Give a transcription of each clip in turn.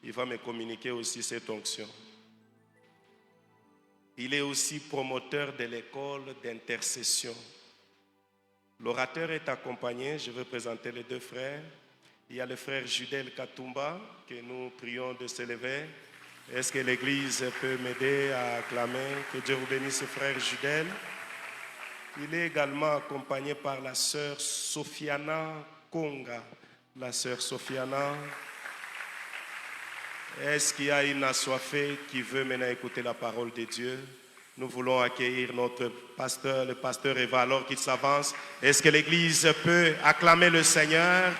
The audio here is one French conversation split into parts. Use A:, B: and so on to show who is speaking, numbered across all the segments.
A: il va me communiquer aussi cette onction. Il est aussi promoteur de l'école d'intercession. L'orateur est accompagné, je veux présenter les deux frères. Il y a le frère Judel Katumba, que nous prions de se lever. Est-ce que l'Église peut m'aider à acclamer? Que Dieu vous bénisse, frère Judel. Il est également accompagné par la sœur Sofiana Konga. La sœur Sofiana. Est-ce qu'il y a une assoiffée qui veut maintenant écouter la parole de Dieu? Nous voulons accueillir notre pasteur, le pasteur Eva, alors qu'il s'avance. Est-ce que l'Église peut acclamer le Seigneur?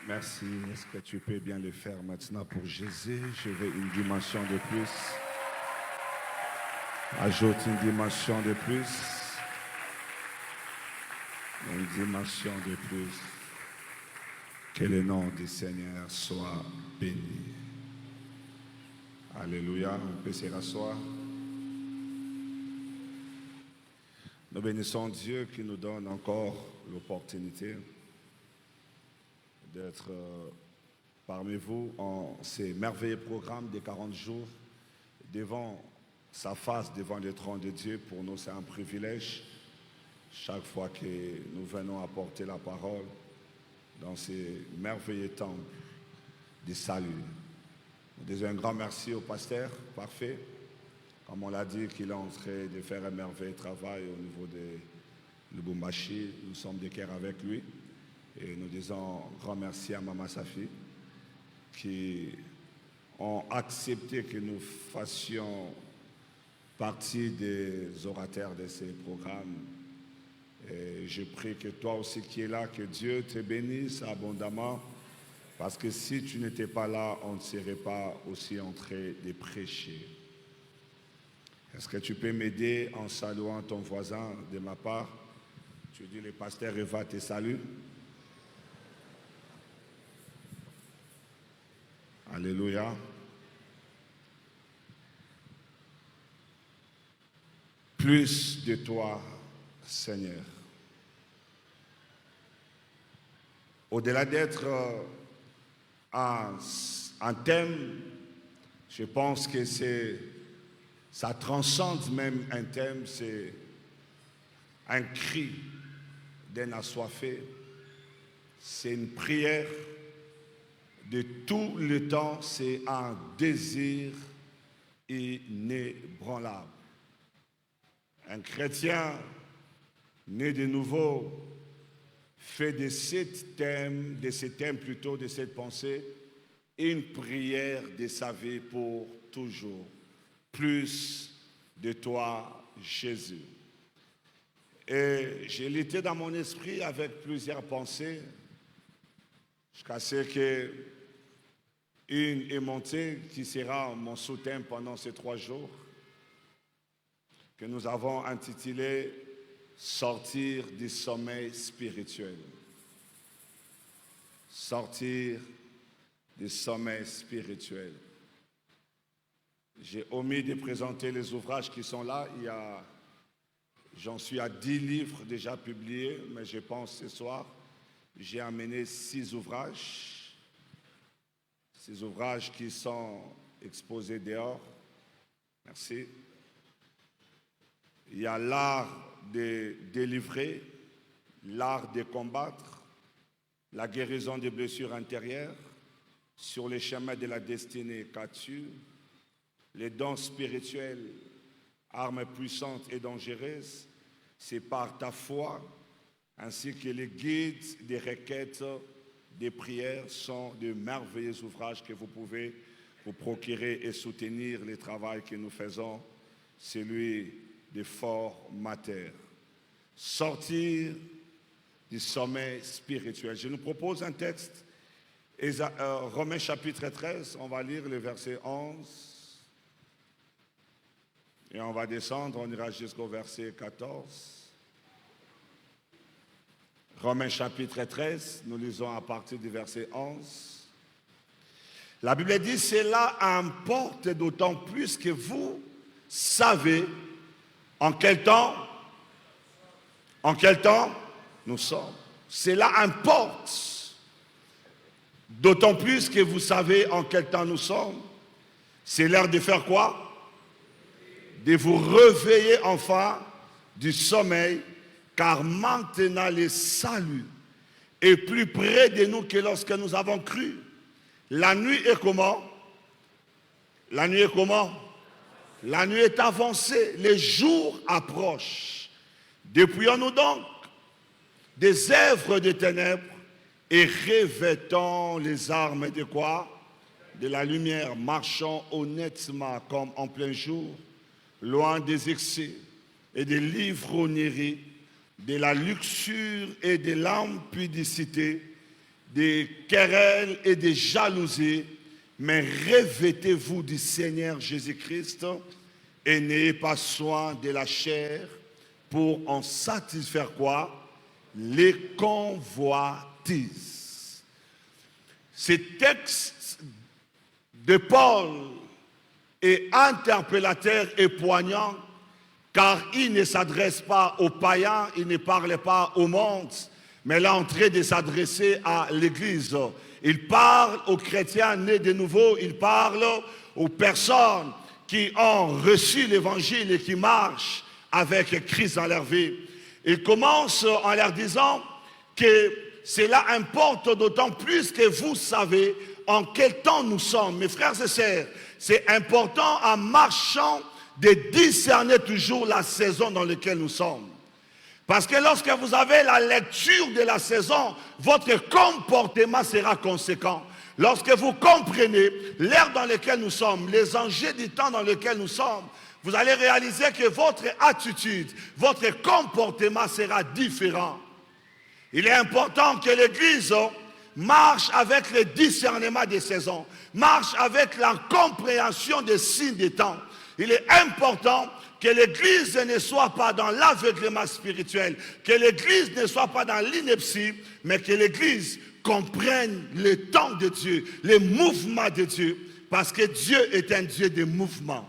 B: Merci. Est-ce que tu peux bien le faire maintenant pour Jésus? Je veux une dimension de plus. Ajoute une dimension de plus. Une dimension de plus. Que le nom du Seigneur soit béni. Alléluia. On peut se rasseoir. Nous bénissons Dieu qui nous donne encore l'opportunité d'être parmi vous en ces merveilleux programmes des 40 jours devant sa face, devant le trône de Dieu. Pour nous, c'est un privilège chaque fois que nous venons apporter la parole dans ces merveilleux temps de salut. Nous disons un grand merci au pasteur parfait, comme on l'a dit, qu'il est en train de faire un merveilleux travail au niveau de Lubumbashi. Nous sommes de cœur avec lui. Et nous disons grand merci à Maman Safi qui ont accepté que nous fassions partie des orateurs de ces programmes. Et je prie que toi aussi qui es là, que Dieu te bénisse abondamment, parce que si tu n'étais pas là, on ne serait pas aussi en train de prêcher. Est-ce que tu peux m'aider en saluant ton voisin de ma part? Tu dis le pasteur Eva te salue. Alléluia. Plus de toi, Seigneur. Au-delà d'être un thème, je pense que ça transcende même un thème, c'est un cri d'un assoiffé, c'est une prière de tout le temps, c'est un désir inébranlable. Un chrétien né de nouveau fait de ces thèmes plutôt, de cette pensée, une prière de sa vie pour toujours. Plus de toi, Jésus. Et j'ai lutté dans mon esprit avec plusieurs pensées, jusqu'à ce que une est montée qui sera mon sous-thème pendant ces 3 jours, que nous avons intitulé « Sortir du sommeil spirituel ». Sortir du sommeil spirituel. J'ai omis de présenter les ouvrages qui sont là. J'en suis à 10 livres déjà publiés, mais je pense ce soir, j'ai amené 6 ouvrages. Ces ouvrages qui sont exposés dehors. Merci. Il y a l'art de délivrer, l'art de combattre, la guérison des blessures intérieures, sur les chemins de la destinée qu'as-tu, les dons spirituels, armes puissantes et dangereuses, c'est par ta foi, ainsi que les guides des requêtes, des prières sont de merveilleux ouvrages que vous pouvez vous procurer et soutenir le travail que nous faisons, celui des formateurs. Sortir du sommeil spirituel. Je nous propose un texte, Romains chapitre 13, on va lire le verset 11 et on va descendre, on ira jusqu'au verset 14. Romains chapitre 13, nous lisons à partir du verset 11. La Bible dit, cela importe d'autant plus que vous, savez en quel temps nous sommes. Cela importe. D'autant plus que vous savez en quel temps nous sommes. C'est l'heure de faire quoi? De vous réveiller enfin du sommeil, car maintenant le salut est plus près de nous que lorsque nous avons cru. La nuit est comment? La nuit est comment? La nuit est avancée, les jours approchent. Dépouillons-nous donc des œuvres des ténèbres et revêtons les armes de quoi? De la lumière, marchant honnêtement comme en plein jour, loin des excès et des l'ivrognerie, de la luxure et de l'impudicité, des querelles et des jalousies, mais revêtez-vous du Seigneur Jésus-Christ et n'ayez pas soin de la chair pour en satisfaire quoi? Les convoitises. Ce texte de Paul est interpellateur et poignant, car il ne s'adresse pas aux païens, il ne parle pas au monde, mais là, en train de s'adresser à l'Église. Il parle aux chrétiens nés de nouveau, il parle aux personnes qui ont reçu l'Évangile et qui marchent avec Christ dans leur vie. Il commence en leur disant que cela importe d'autant plus que vous savez en quel temps nous sommes. Mes frères et sœurs, c'est important en marchant de discerner toujours la saison dans laquelle nous sommes. Parce que lorsque vous avez la lecture de la saison, votre comportement sera conséquent. Lorsque vous comprenez l'ère dans laquelle nous sommes, les enjeux du temps dans lequel nous sommes, vous allez réaliser que votre attitude, votre comportement sera différent. Il est important que l'Église marche avec le discernement des saisons, marche avec la compréhension des signes des temps. Il est important que l'Église ne soit pas dans l'aveuglement spirituel, que l'Église ne soit pas dans l'ineptie, mais que l'Église comprenne le temps de Dieu, les mouvements de Dieu, parce que Dieu est un Dieu de mouvement.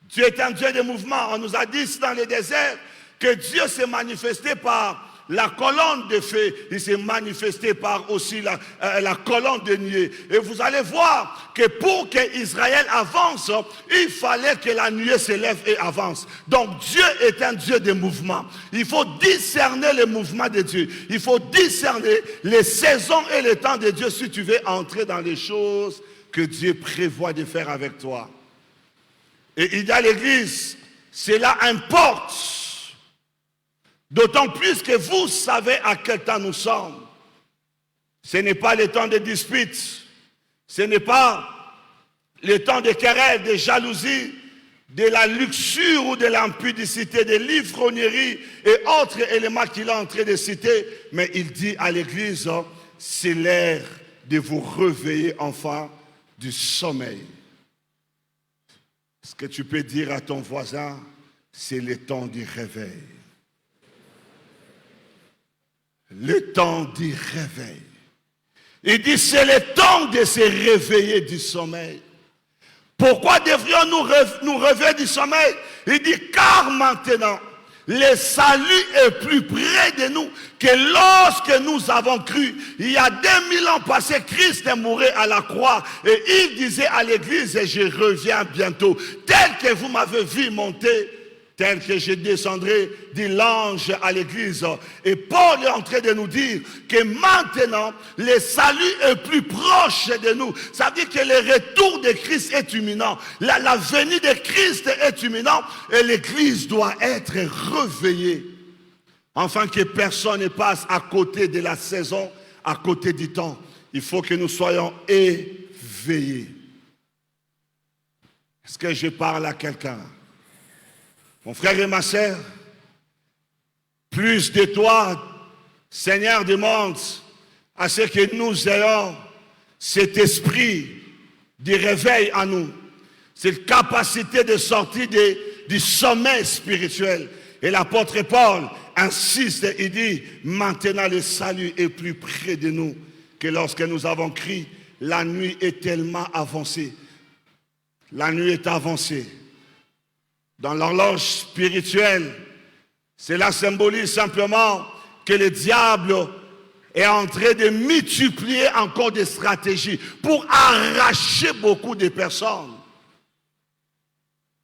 B: Dieu est un Dieu de mouvement. On nous a dit dans le désert que Dieu s'est manifesté par la colonne de feu, il s'est manifesté par aussi la colonne de nuée. Et vous allez voir que pour qu'Israël avance, il fallait que la nuée se lève et avance. Donc Dieu est un Dieu de mouvement. Il faut discerner les mouvements de Dieu. Il faut discerner les saisons et les temps de Dieu si tu veux entrer dans les choses que Dieu prévoit de faire avec toi. Et il y a l'Église, cela importe. D'autant plus que vous savez à quel temps nous sommes. Ce n'est pas le temps de disputes. Ce n'est pas le temps de querelles, de jalousie, de la luxure ou de l'impudicité, de l'ivrognerie et autres éléments qu'il est en train de citer. Mais il dit à l'Église, c'est l'heure de vous réveiller enfin du sommeil. Ce que tu peux dire à ton voisin, c'est le temps du réveil. Le temps du réveil. Il dit c'est le temps de se réveiller du sommeil. Pourquoi devrions-nous nous réveiller du sommeil? Il dit car maintenant le salut est plus près de nous que lorsque nous avons cru. Il y a 2000 ans passés, Christ est mort à la croix et il disait à l'église, je reviens bientôt. Tel que vous m'avez vu monter, tel que je descendrai, dit l'ange à l'église. Et Paul est en train de nous dire que maintenant, le salut est plus proche de nous. Ça veut dire que le retour de Christ est imminent. La venue de Christ est imminente et l'église doit être réveillée. Afin que personne ne passe à côté de la saison, à côté du temps. Il faut que nous soyons éveillés. Est-ce que je parle à quelqu'un? Mon frère et ma sœur, plus de toi, Seigneur, demande à ce que nous ayons cet esprit de réveil en nous, cette capacité de sortir du sommeil spirituel. Et l'apôtre Paul insiste, il dit, maintenant le salut est plus près de nous que lorsque nous avons crié, la nuit est tellement avancée. La nuit est avancée. dans l'horloge spirituelle. Cela symbolise simplement que le diable est en train de multiplier encore des stratégies pour arracher beaucoup de personnes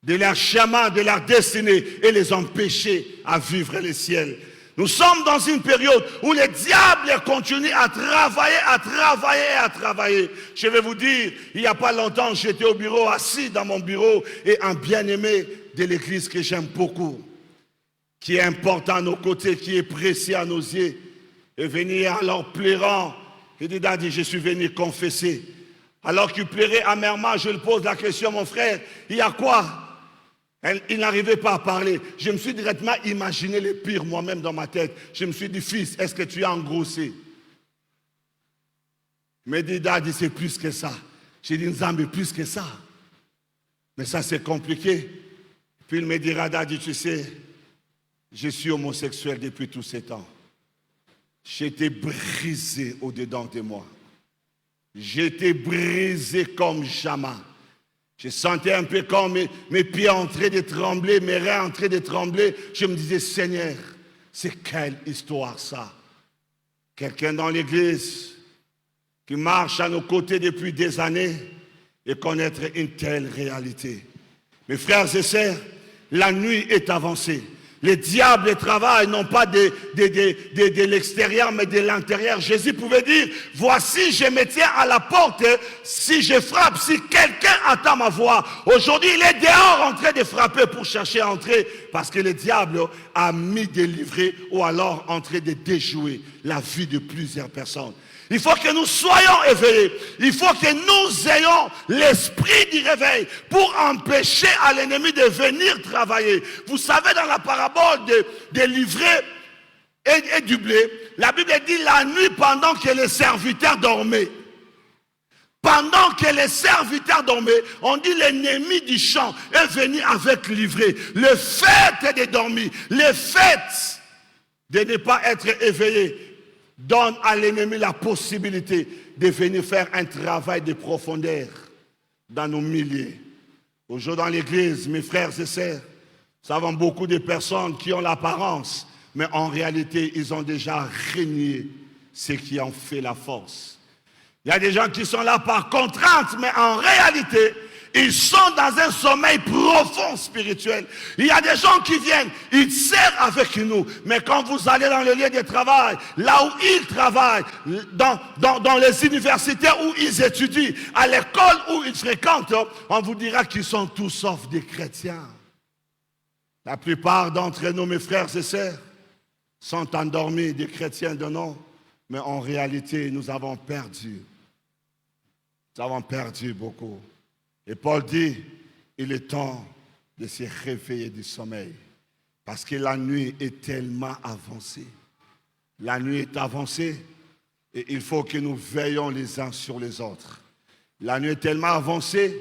B: de leur chemin, de leur destinée et les empêcher à vivre le ciel. Nous sommes dans une période où le diable continue à travailler, à travailler, à travailler. Je vais vous dire, il n'y a pas longtemps, j'étais au bureau, assis dans mon bureau, et un bien-aimé de l'église que j'aime beaucoup, qui est important à nos côtés, qui est précieux à nos yeux, est venu alors pleurant. Il dit, Daddy, je suis venu confesser. Alors qu'il pleurait amèrement, je lui pose la question, mon frère, il y a quoi? Il n'arrivait pas à parler. Je me suis directement imaginé le pire moi-même dans ma tête. Je me suis dit, fils, est-ce que tu as engrossé? Il m'a dit, Daddy, c'est plus que ça. J'ai dit, Nzambe, plus que ça. Mais ça, c'est compliqué. Puis il me dira, Daddy, tu sais, je suis homosexuel depuis tous ces temps. J'ai été brisé au-dedans de moi. J'ai été brisé comme jamais. Je sentais un peu comme mes pieds en train de trembler, mes reins en train de trembler. Je me disais, Seigneur, c'est quelle histoire ça? Quelqu'un dans l'église qui marche à nos côtés depuis des années et connaître une telle réalité. Mes frères et sœurs, la nuit est avancée. Le diable travaille non pas de l'extérieur, mais de l'intérieur. Jésus pouvait dire, voici, je me tiens à la porte. Si je frappe, si quelqu'un attend ma voix. Aujourd'hui, il est dehors en train de frapper pour chercher à entrer. Parce que le diable a mis des livrets ou alors en train de déjouer la vie de plusieurs personnes. Il faut que nous soyons éveillés. Il faut que nous ayons l'esprit du réveil pour empêcher à l'ennemi de venir travailler. Vous savez, dans la parabole des livrets et du blé, la Bible dit la nuit pendant que les serviteurs dormaient. Pendant que les serviteurs dormaient, on dit l'ennemi du champ est venu avec livrets. Le fait de dormir, le fait de ne pas être éveillé, donne à l'ennemi la possibilité de venir faire un travail de profondeur dans nos milieux. Aujourd'hui dans l'église, mes frères et sœurs, nous avons beaucoup de personnes qui ont l'apparence, mais en réalité, ils ont déjà régné ce qui en fait la force. Il y a des gens qui sont là par contrainte, mais en réalité, ils sont dans un sommeil profond spirituel. Il y a des gens qui viennent, ils servent avec nous. Mais quand vous allez dans le lieu de travail, là où ils travaillent, dans les universités où ils étudient, à l'école où ils fréquentent, on vous dira qu'ils sont tous sauf des chrétiens. La plupart d'entre nous, mes frères et sœurs, sont endormis, des chrétiens de nom. Mais en réalité, nous avons perdu. Nous avons perdu beaucoup. Et Paul dit, il est temps de se réveiller du sommeil. Parce que la nuit est tellement avancée. La nuit est avancée et il faut que nous veillons les uns sur les autres. La nuit est tellement avancée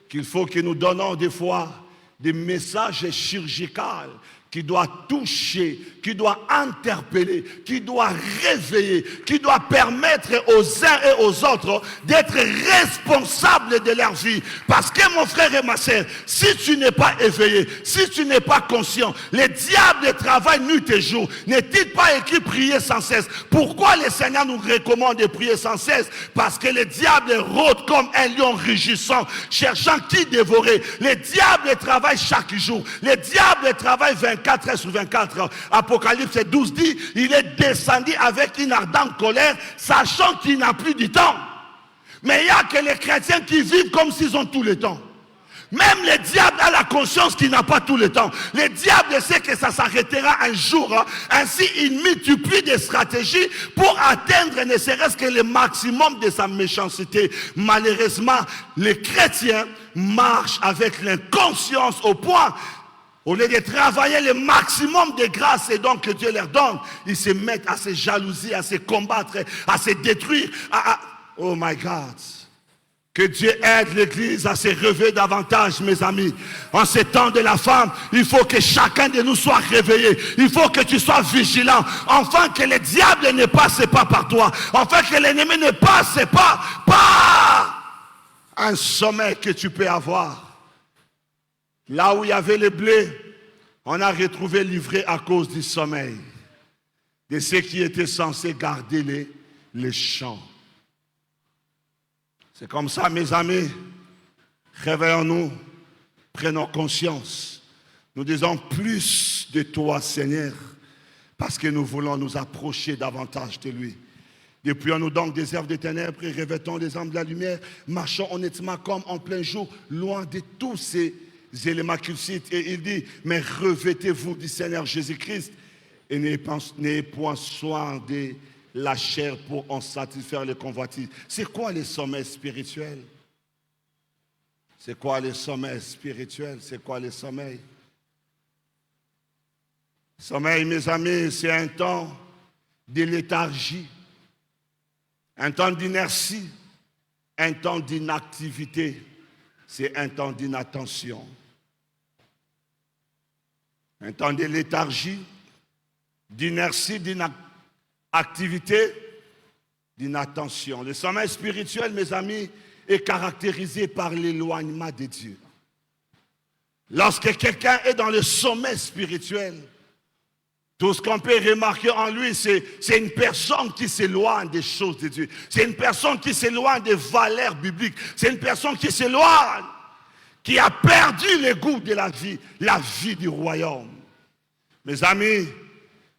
B: qu'il faut que nous donnons des fois des messages chirurgicaux qui doit toucher, qui doit interpeller, qui doit réveiller, qui doit permettre aux uns et aux autres d'être responsables de leur vie. Parce que mon frère et ma sœur, si tu n'es pas éveillé, si tu n'es pas conscient, le diable travaille nuit et jour. N'est-il pas écrit prier sans cesse? Pourquoi le Seigneur nous recommande de prier sans cesse? Parce que le diable rôde comme un lion rugissant, cherchant qui dévorer. Le diable travaille chaque jour. Le diable travaille 24 heures sur 24 heures. Apocalypse 12 dit, il est descendu avec une ardente colère, sachant qu'il n'a plus du temps. Mais il n'y a que les chrétiens qui vivent comme s'ils ont tout le temps. Même le diable a la conscience qu'il n'a pas tout le temps. Le diable sait que ça s'arrêtera un jour. Ainsi, il multiplie des stratégies pour atteindre ne serait-ce que le maximum de sa méchanceté. Malheureusement, les chrétiens marchent avec l'inconscience au point, au lieu de travailler le maximum de grâce et donc que Dieu leur donne, ils se mettent à se jalouser, à se combattre, à se détruire. Oh my God! Que Dieu aide l'Église à se réveiller davantage, mes amis. En ces temps de la femme, il faut que chacun de nous soit réveillé. Il faut que tu sois vigilant. Enfin que le diable ne passe pas par toi. Enfin que l'ennemi ne passe pas par un sommeil que tu peux avoir. Là où il y avait le blé, on a retrouvé livré à cause du sommeil de ceux qui étaient censés garder les champs. C'est comme ça, mes amis, réveillons-nous, prenons conscience. Nous disons plus de toi, Seigneur, parce que nous voulons nous approcher davantage de lui. Dépouillons-nous donc des œuvres des ténèbres et revêtons les armes de la lumière. Marchons honnêtement comme en plein jour, loin de tous ces éléments qu'il cite. Et il dit, mais revêtez-vous du Seigneur Jésus-Christ et n'ayez point soin de la chair pour en satisfaire les convoitises. C'est quoi les sommets spirituels? C'est quoi les sommets spirituels? C'est quoi les sommeils? Sommeil, mes amis, c'est un temps de léthargie, un temps d'inertie, un temps d'inactivité, c'est un temps d'inattention. Un temps de léthargie, d'inertie, d'inactivité, d'inattention. Le sommeil spirituel, mes amis, est caractérisé par l'éloignement de Dieu. Lorsque quelqu'un est dans le sommeil spirituel, tout ce qu'on peut remarquer en lui, c'est une personne qui s'éloigne des choses de Dieu. C'est une personne qui s'éloigne des valeurs bibliques. C'est une personne qui s'éloigne, qui a perdu le goût de la vie du royaume. Mes amis,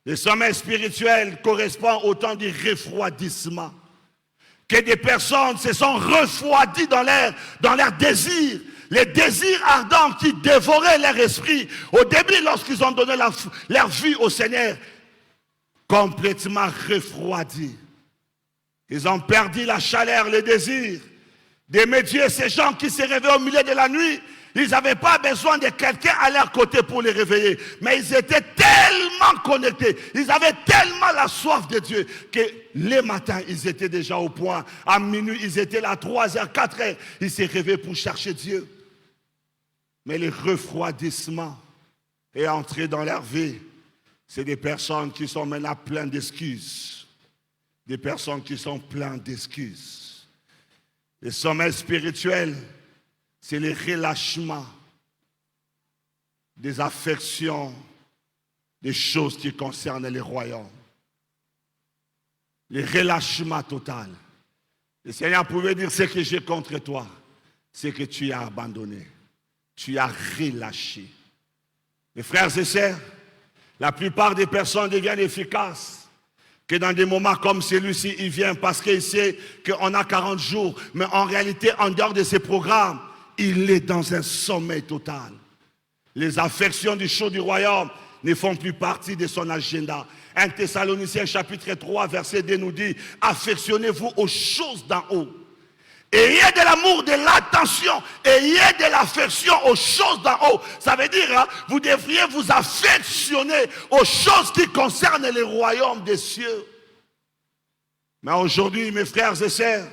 B: le sommeil spirituel correspond au temps du refroidissement. Que des personnes se sont refroidies dans leur désir. Les désirs ardents qui dévoraient leur esprit au début lorsqu'ils ont donné leur vie au Seigneur, complètement refroidis. Ils ont perdu la chaleur, le désir d'aimer Dieu. Ces gens qui se réveillent au milieu de la nuit, ils n'avaient pas besoin de quelqu'un à leur côté pour les réveiller. Mais ils étaient tellement connectés, ils avaient tellement la soif de Dieu que les matins, ils étaient déjà au point. À minuit, ils étaient là, 3h, 4h. Ils se réveillaient pour chercher Dieu. Mais le refroidissement est entré dans leur vie. C'est des personnes qui sont maintenant pleines d'excuses. Des personnes qui sont pleines d'excuses. Le sommeil spirituel, c'est le relâchement des affections, des choses qui concernent les royaumes. Le relâchement total. Le Seigneur pouvait dire, ce que j'ai contre toi, c'est que tu as abandonné. Tu as relâché. Mes frères et sœurs, la plupart des personnes deviennent efficaces que dans des moments comme celui-ci, il vient parce qu'il sait qu'on a 40 jours. Mais en réalité, en dehors de ces programmes, il est dans un sommeil total. Les affections du show du royaume ne font plus partie de son agenda. 1 Thessaloniciens chapitre 3, verset 2 nous dit, affectionnez-vous aux choses d'en haut. Ayez de l'amour, de l'attention, ayez de l'affection aux choses d'en haut. Ça veut dire, vous devriez vous affectionner aux choses qui concernent les royaumes des cieux. Mais aujourd'hui, mes frères et sœurs,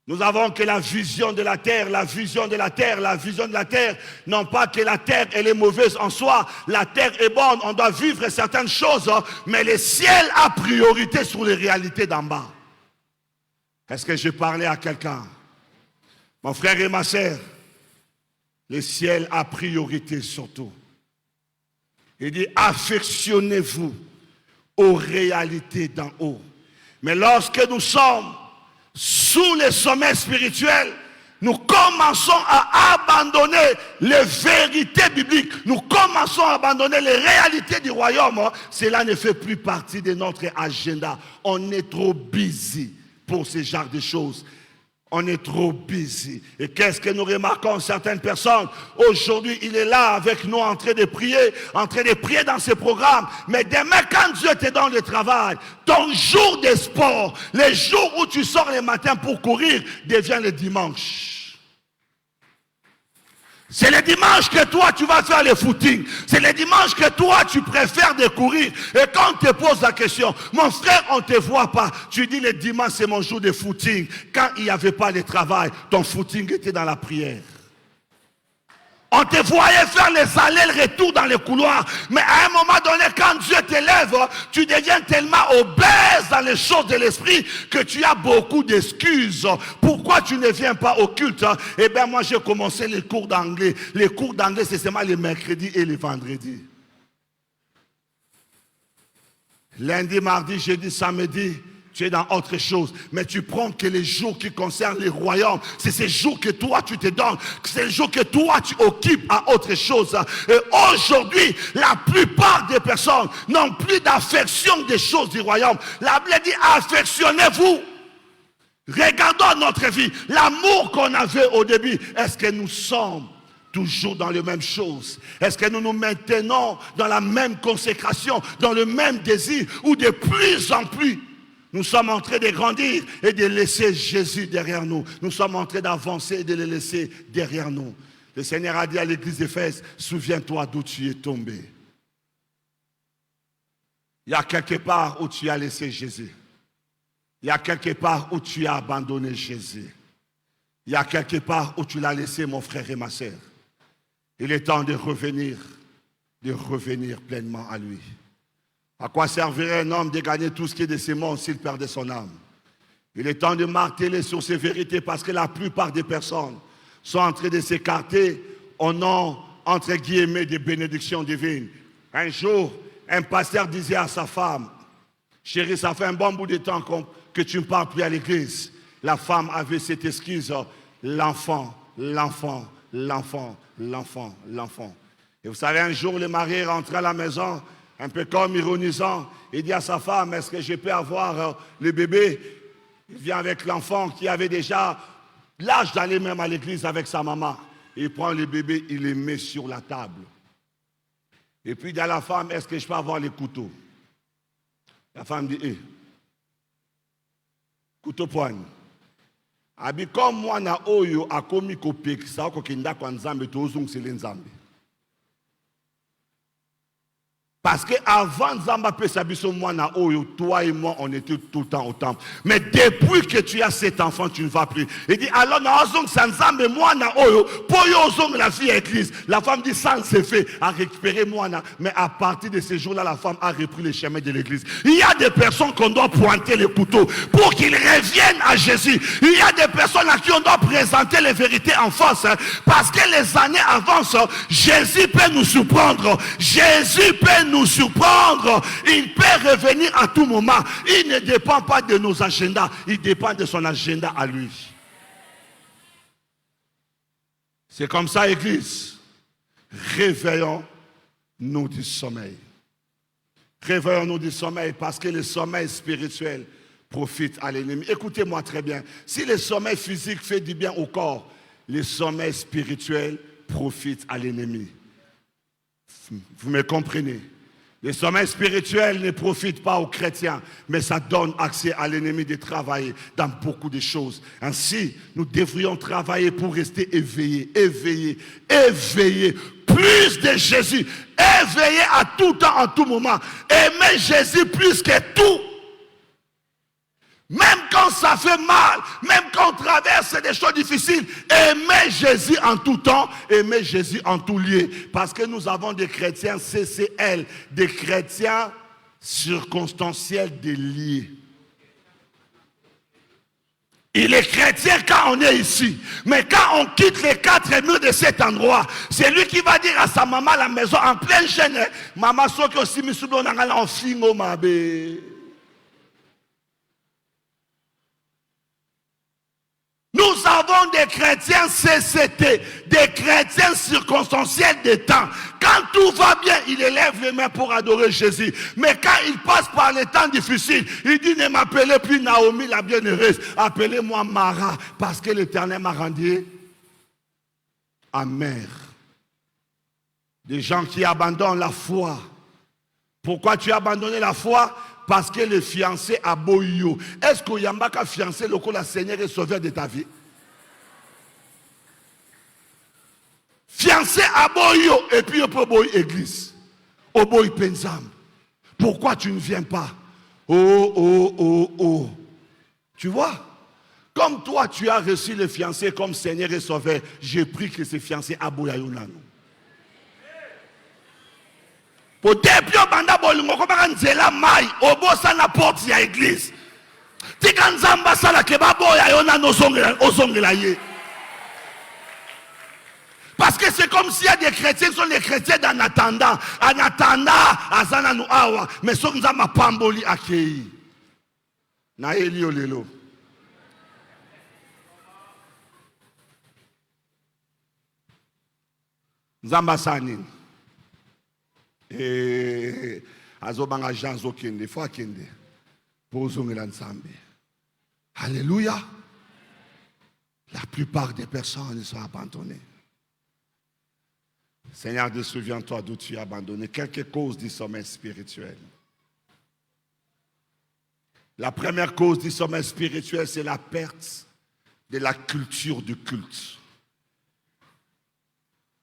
B: nous avons que la vision de la terre, la vision de la terre, la vision de la terre. Non pas que la terre elle est mauvaise en soi, la terre est bonne, on doit vivre certaines choses, mais le ciel a priorité sur les réalités d'en bas. Est-ce que je parlais à quelqu'un? Mon frère et ma sœur, le ciel a priorité surtout. Il dit, affectionnez-vous aux réalités d'en haut. Mais lorsque nous sommes sous les sommets spirituels, nous commençons à abandonner les vérités bibliques. Nous commençons à abandonner les réalités du royaume. Cela ne fait plus partie de notre agenda. On est trop busy pour ce genre de choses. On est trop busy. Et qu'est-ce que nous remarquons certaines personnes? Aujourd'hui, il est là avec nous en train de prier dans ses programmes. Mais demain, quand Dieu te donne le travail, ton jour de sport, les jours où tu sors le matin pour courir, devient le dimanche. C'est le dimanche que toi, tu vas faire le footing. C'est le dimanche que toi, tu préfères de courir. Et quand on te pose la question, mon frère, on ne te voit pas. Tu dis, le dimanche, c'est mon jour de footing. Quand il n'y avait pas de travail, ton footing était dans la prière. On te voyait faire les allers-retours dans les couloirs. Mais à un moment donné, quand Dieu t'élève, tu deviens tellement obèse dans les choses de l'esprit que tu as beaucoup d'excuses. Pourquoi tu ne viens pas au culte? Eh bien, moi, j'ai commencé les cours d'anglais. Les cours d'anglais, c'est seulement les mercredis et les vendredis. Lundi, mardi, jeudi, samedi, tu es dans autre chose. Mais tu prends que les jours qui concernent les royaumes. C'est ces jours que toi, tu te donnes. C'est les jours que toi, tu occupes à autre chose. Et aujourd'hui, la plupart des personnes n'ont plus d'affection des choses du royaume. La Bible dit, affectionnez-vous. Regardons notre vie. L'amour qu'on avait au début, est-ce que nous sommes toujours dans les mêmes choses? Est-ce que nous nous maintenons dans la même consécration, dans le même désir, ou de plus en plus, nous sommes en train de grandir et de laisser Jésus derrière nous. Nous sommes en train d'avancer et de le laisser derrière nous. Le Seigneur a dit à l'église d'Éphèse, souviens-toi d'où tu es tombé. Il y a quelque part où tu as laissé Jésus. Il y a quelque part où tu as abandonné Jésus. Il y a quelque part où tu l'as laissé, mon frère et ma sœur. Il est temps de revenir pleinement à lui. À quoi servirait un homme de gagner tout ce qui est de ses mondes s'il perdait son âme? Il est temps de marteler sur ces vérités parce que la plupart des personnes sont en train de s'écarter au nom, entre guillemets, des bénédictions divines. Un jour, un pasteur disait à sa femme, chérie, ça fait un bon bout de temps que tu ne parles plus à l'église. La femme avait cette excuse, l'enfant. Et vous savez, un jour, le mari rentre à la maison, un peu comme ironisant, il dit à sa femme, est-ce que je peux avoir le bébé? Il vient avec l'enfant qui avait déjà l'âge d'aller même à l'église avec sa maman. Il prend le bébé, il le met sur la table. Et puis il dit à la femme, est-ce que je peux avoir les couteaux? La femme dit, couteau poigne. Abi comme moi na oyo akomi kopekisa kokenda kwa nzambe tozungsele nzambe. Parce que avant Nzamba Pesabiso Mwana Oyo, toi et moi, on était tout le temps au temple. Mais depuis que tu as cet enfant, tu ne vas plus. Il dit, alors, Nzambe Mwana Oyo, pour la fille à l'église. La femme dit, ça c'est fait, à récupérer Mwana. Mais à partir de ce jour-là, la femme a repris les chemins de l'église. Il y a des personnes qu'on doit pointer les couteaux pour qu'ils reviennent à Jésus. Il y a des personnes à qui on doit présenter les vérités en face. Parce que les années avancent, Jésus peut nous surprendre. Jésus peut nous surprendre. Il peut revenir à tout moment. Il ne dépend pas de nos agendas. Il dépend de son agenda à lui. C'est comme ça, Église. Réveillons-nous du sommeil. Réveillons-nous du sommeil parce que le sommeil spirituel profite à l'ennemi. Écoutez-moi très bien. Si le sommeil physique fait du bien au corps, le sommeil spirituel profite à l'ennemi. Vous me comprenez? Le sommeil spirituel ne profite pas aux chrétiens, mais ça donne accès à l'ennemi de travailler dans beaucoup de choses. Ainsi, nous devrions travailler pour rester éveillés, plus de Jésus, éveillés à tout temps, en tout moment. Aimer Jésus plus que tout. Même quand ça fait mal, même quand on traverse des choses difficiles, aimer Jésus en tout temps, aimer Jésus en tout lieu. Parce que nous avons des chrétiens CCL, des chrétiens circonstanciels déliés. Il est chrétien quand on est ici. Mais quand on quitte les 4 murs de cet endroit, c'est lui qui va dire à sa maman à la maison, en pleine chaîne, maman, soki aussi misubo nangala en fingo mabe. Nous avons des chrétiens CCT, des chrétiens circonstanciels des temps. Quand tout va bien, il élève les mains pour adorer Jésus. Mais quand il passe par les temps difficiles, il dit ne m'appelez plus Naomi la bienheureuse, appelez-moi Mara, parce que l'Éternel m'a rendu amer. Des gens qui abandonnent la foi. Pourquoi tu as abandonné la foi? Parce que le fiancé a boyo. Est-ce que Yambaka fiancé le la Seigneur est sauveur de ta vie? Fiancé à boyo et puis au boy église. Au boy penzam. Pourquoi tu ne viens pas? Oh. Tu vois? Comme toi, tu as reçu le fiancé comme Seigneur et Sauveur, j'ai pris que ce fiancé aboya yonano. Pour depuis banda bolingo ko baka nzela mai obosa na porte ya église. Tika nzamba sala ke baboya yonano ozongela ye. Parce que c'est comme s'il y a des chrétiens qui sont les chrétiens en attendant. En attendant, azana nu awa. Mais so nzamba pamboli akei. Na elio lelo. Nzamba sani. Azobanga janzo kende. Faut kende. Pozongela nzambe. Alléluia. La plupart des personnes sont abandonnées. Seigneur, souviens-toi d'où tu es abandonné. Quelques causes du sommeil spirituel. La première cause du sommeil spirituel, c'est la perte de la culture du culte.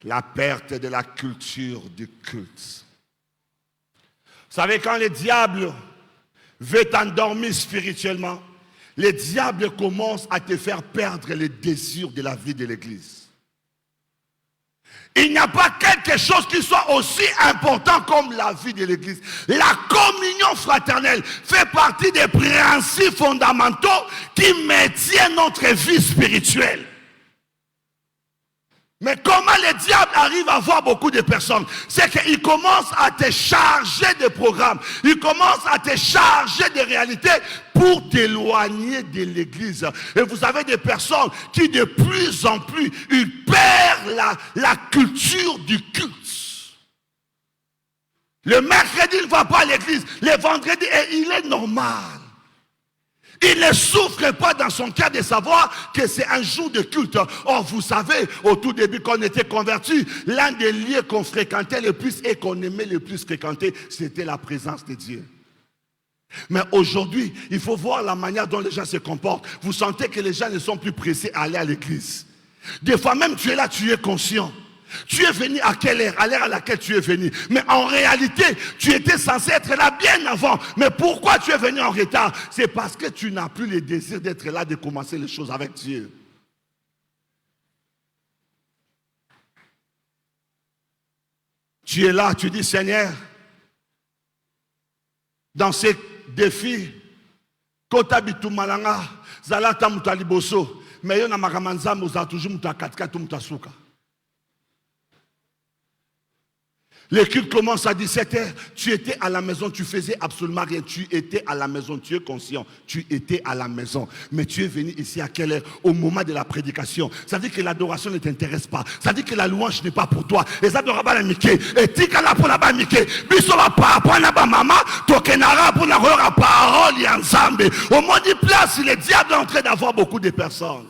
B: La perte de la culture du culte. Vous savez, quand le diable veut t'endormir spirituellement, le diable commence à te faire perdre le désir de la vie de l'église. Il n'y a pas quelque chose qui soit aussi important comme la vie de l'église. La communion fraternelle fait partie des principes fondamentaux qui maintiennent notre vie spirituelle. Mais comment le diable arrive à voir beaucoup de personnes? C'est qu'il commence à te charger de programmes. Il commence à te charger de réalités pour t'éloigner de l'église. Et vous avez des personnes qui de plus en plus, ils perdent la culture du culte. Le mercredi, il ne va pas à l'église. Le vendredi, il est normal. Il ne souffre pas dans son cœur de savoir que c'est un jour de culte. Or, vous savez, au tout début, quand on était convertis, l'un des lieux qu'on fréquentait le plus et qu'on aimait le plus fréquenter, c'était la présence de Dieu. Mais aujourd'hui, il faut voir la manière dont les gens se comportent. Vous sentez que les gens ne sont plus pressés à aller à l'église. Des fois même, tu es là, tu es conscient. Tu es venu à quelle heure? À l'heure à laquelle tu es venu. Mais en réalité, tu étais censé être là bien avant. Mais pourquoi tu es venu en retard? C'est parce que tu n'as plus le désir d'être là, de commencer les choses avec Dieu. Tu es là, tu dis Seigneur, dans ces défis, Kota bitu malanga, zalata mutaliboso, mais yon na makamanzambo za toujours mutakatika tu mutasuka. Le culte commence à 17h. Tu étais à la maison, tu faisais absolument rien. Tu étais à la maison, tu es conscient. Tu étais à la maison. Mais tu es venu ici à quelle heure? Au moment de la prédication. Ça veut dire que l'adoration ne t'intéresse pas. Ça veut dire que la louange n'est pas pour toi. Et ça ne doit pas la miquer. Et tika pour la miquer. Bisoba pa pour la maman. Tokenara pour la parole et ensemble. Au moment de place, le diable est en train d'avoir beaucoup de personnes.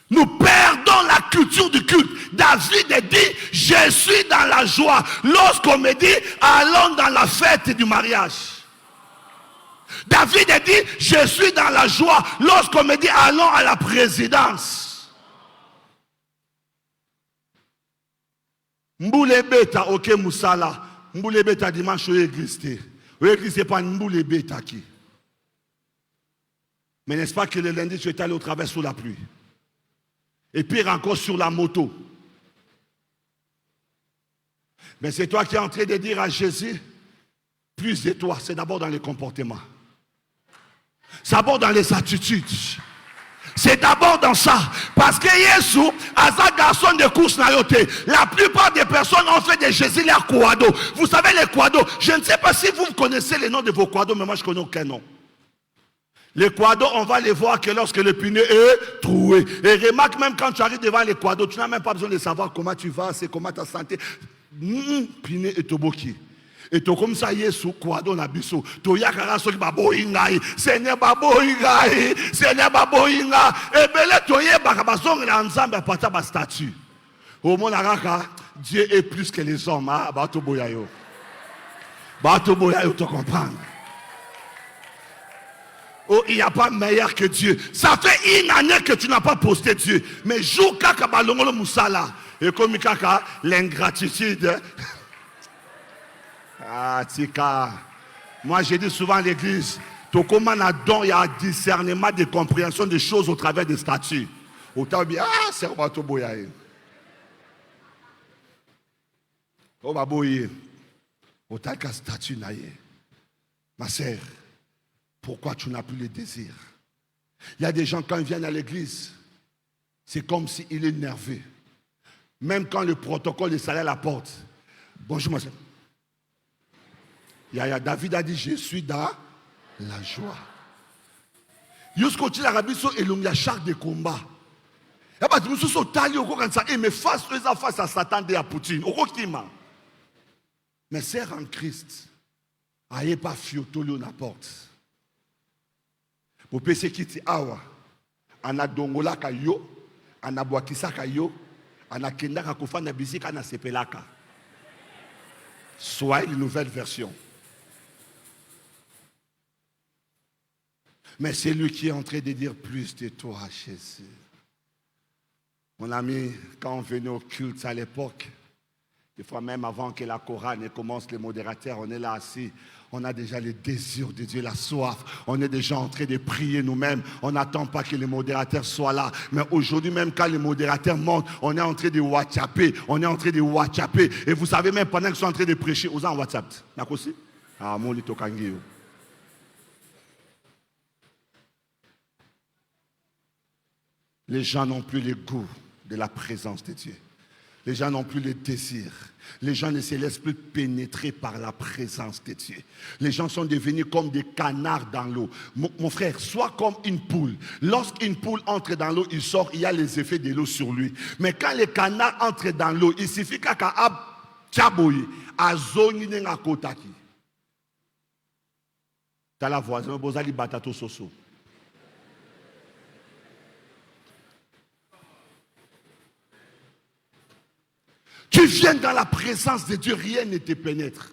B: Nous perdons la culture du culte. David dit, je suis dans la joie. Lorsqu'on me dit, allons dans la fête du mariage. David dit, je suis dans la joie. Lorsqu'on me dit, allons à la présidence. Mboule beta, ok Moussala. Mboule beta dimanche au église. Au église, c'est pas mboule beta qui. Mais n'est-ce pas que le lundi, tu es allé au travers sous la pluie? Et pire encore sur la moto. Mais c'est toi qui es en train de dire à Jésus, plus de toi, c'est d'abord dans les comportements. C'est d'abord dans les attitudes. C'est d'abord dans ça. Parce que Jésus, à sa garçon de course nayoté, la plupart des personnes ont fait de Jésus leur quado. Vous savez les quados, je ne sais pas si vous connaissez les noms de vos quados, mais moi je ne connais aucun nom. Les quados, on va les voir que lorsque le pneu est troué. Et remarque, même quand tu arrives devant les quados, tu n'as même pas besoin de savoir comment tu vas, c'est comment ta santé. Pneu est toboki. Et tout comme ça, Yesu, quado na biso. To yakara soki babo ingai. Seigneur babo ingai. Seigneur babo ingai. Et belé toye bakabasong na ensemble apata ba statut. Au monde araka, Dieu est plus que les hommes. Ah, bato boyayo. Bato boyayo, tu comprends? Oh, il n'y a pas meilleur que Dieu. Ça fait une année que tu n'as pas posté Dieu. Mais jour kaka balongolo musala. Et comme kaka, l'ingratitude. Ah, tika. Moi, j'ai dit souvent à l'église, Tokoma na don, il y a un discernement de compréhension des choses au travers des statuts. Autant bien, ah, c'est un bateau boyaye. Oh, bah, boye. Autant qu'un statut naïe. Ma sœur, pourquoi tu n'as plus le désir? Il y a des gens, quand ils viennent à l'église, c'est comme s'il est nerveux. Même quand le protocole est salé à la porte. Bonjour, ma sœur. David a dit, je suis dans la joie. Jusqu'au il a et il y a char de combat. Mais face à Satan et à Poutine. Mais sœur en Christ, aïe pas fiotolo na porte. Pour pese kiti awa, ana dongola kayo, ana boakisa kayo, ana kendaka kofa na bisika na sepelaka. Soit une nouvelle version. Mais c'est lui qui est en train de dire plus de toi, Jésus. Mon ami, quand on venait au culte à l'époque, des fois même avant que la chorale ne commence, les modérateurs, on est là assis. On a déjà le désir de Dieu, la soif. On est déjà en train de prier nous-mêmes. On n'attend pas que les modérateurs soient là. Mais aujourd'hui, même quand les modérateurs montent, on est en train de WhatsApper. On est en train de WhatsApper. Et vous savez, même pendant qu'ils sont en train de prêcher, aux gens en WhatsApp. D'accord aussi? Ah, mon lito kangio. Les gens n'ont plus le goût de la présence de Dieu. Les gens n'ont plus le désir. Les gens ne se laissent plus pénétrer par la présence de Dieu. Les gens sont devenus comme des canards dans l'eau. Mon frère, sois comme une poule. Lorsqu'une poule entre dans l'eau, il sort, il y a les effets de l'eau sur lui. Mais quand les canards entrent dans l'eau, il suffit qu'à tchaboye, à zoni nenga kotaki. T'as la voisine, bozali batato soso. Tu viens dans la présence de Dieu, rien ne te pénètre.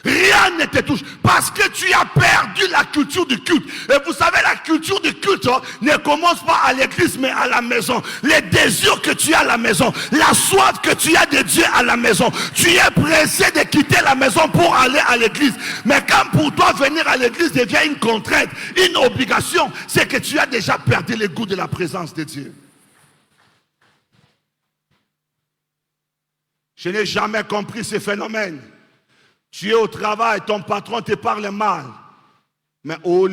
B: Rien ne te touche. Parce que tu as perdu la culture du culte. Et vous savez, la culture du culte ne commence pas à l'église, mais à la maison. Les désirs que tu as à la maison. La soif que tu as de Dieu à la maison. Tu es pressé de quitter la maison pour aller à l'église. Mais quand pour toi venir à l'église devient une contrainte, une obligation, c'est que tu as déjà perdu le goût de la présence de Dieu. Je n'ai jamais compris ce phénomène. Tu es au travail, ton patron te parle mal. Mais au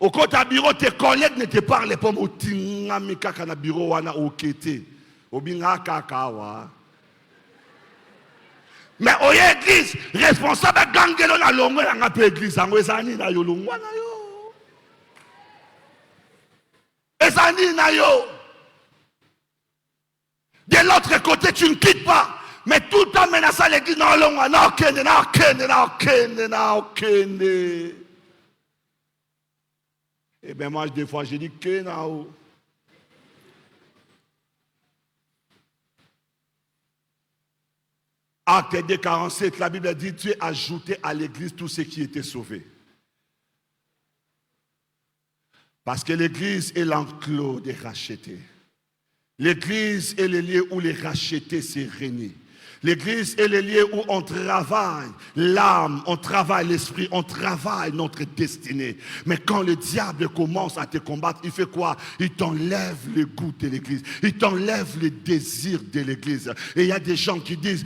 B: côté bureau, tes collègues ne te parlent pas. Mais au église, responsable gangelo na longo na pe église ango ezani na yo longwa na yo. Ezani na yo. De l'autre côté, tu ne quittes pas. Mais tout le temps menaçant l'église, non, non, eh bien, moi, des fois, j'ai dit que non. Acte 2, 47, la Bible dit, Dieu a ajouté à l'église tous ceux qui étaient sauvés. Parce que l'église est l'enclos des rachetés. L'église est le lieu où les rachetés se réunissent. L'église est le lieu où on travaille l'âme, on travaille l'esprit, on travaille notre destinée. Mais quand le diable commence à te combattre, il fait quoi? Il t'enlève le goût de l'église. Il t'enlève le désir de l'église. Et il y a des gens qui disent,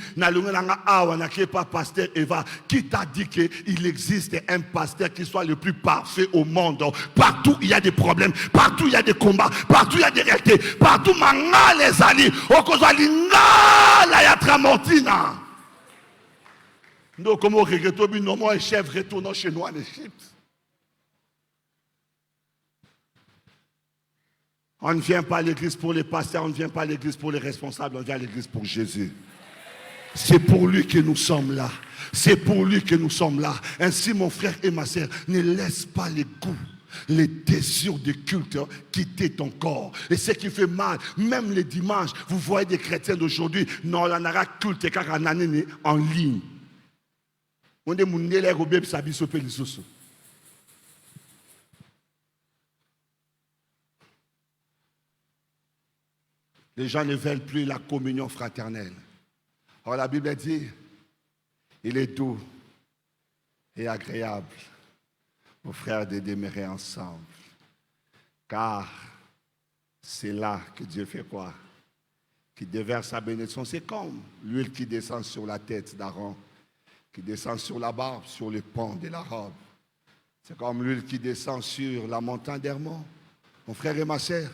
B: pas pasteur Eva, qui t'a dit qu'il existe un pasteur qui soit le plus parfait au monde? Partout il y a des problèmes, partout il y a des combats, partout il y a des réalités, partout manga les alliés, nous, comme on regrette, nous un chef retournant chez nous en Égypte. On ne vient pas à l'église pour les pasteurs, on ne vient pas à l'église pour les responsables, on vient à l'église pour Jésus. C'est pour lui que nous sommes là. C'est pour lui que nous sommes là. Ainsi, mon frère et ma sœur, ne laisse pas les goûts, les désirs de culte quitter ton corps. Et ce qui fait mal, même les dimanches, vous voyez des chrétiens d'aujourd'hui, non, on a culte en ligne. On est les gens ne veulent plus la communion fraternelle. Alors la Bible dit, il est doux, et agréable, aux frères, de demeurer ensemble. Car c'est là que Dieu fait quoi? Qui déverse sa bénédiction. C'est comme l'huile qui descend sur la tête d'Aaron, qui descend sur la barbe, sur le pont de la robe. C'est comme l'huile qui descend sur la montagne d'Hermon. Mon frère et ma sœur,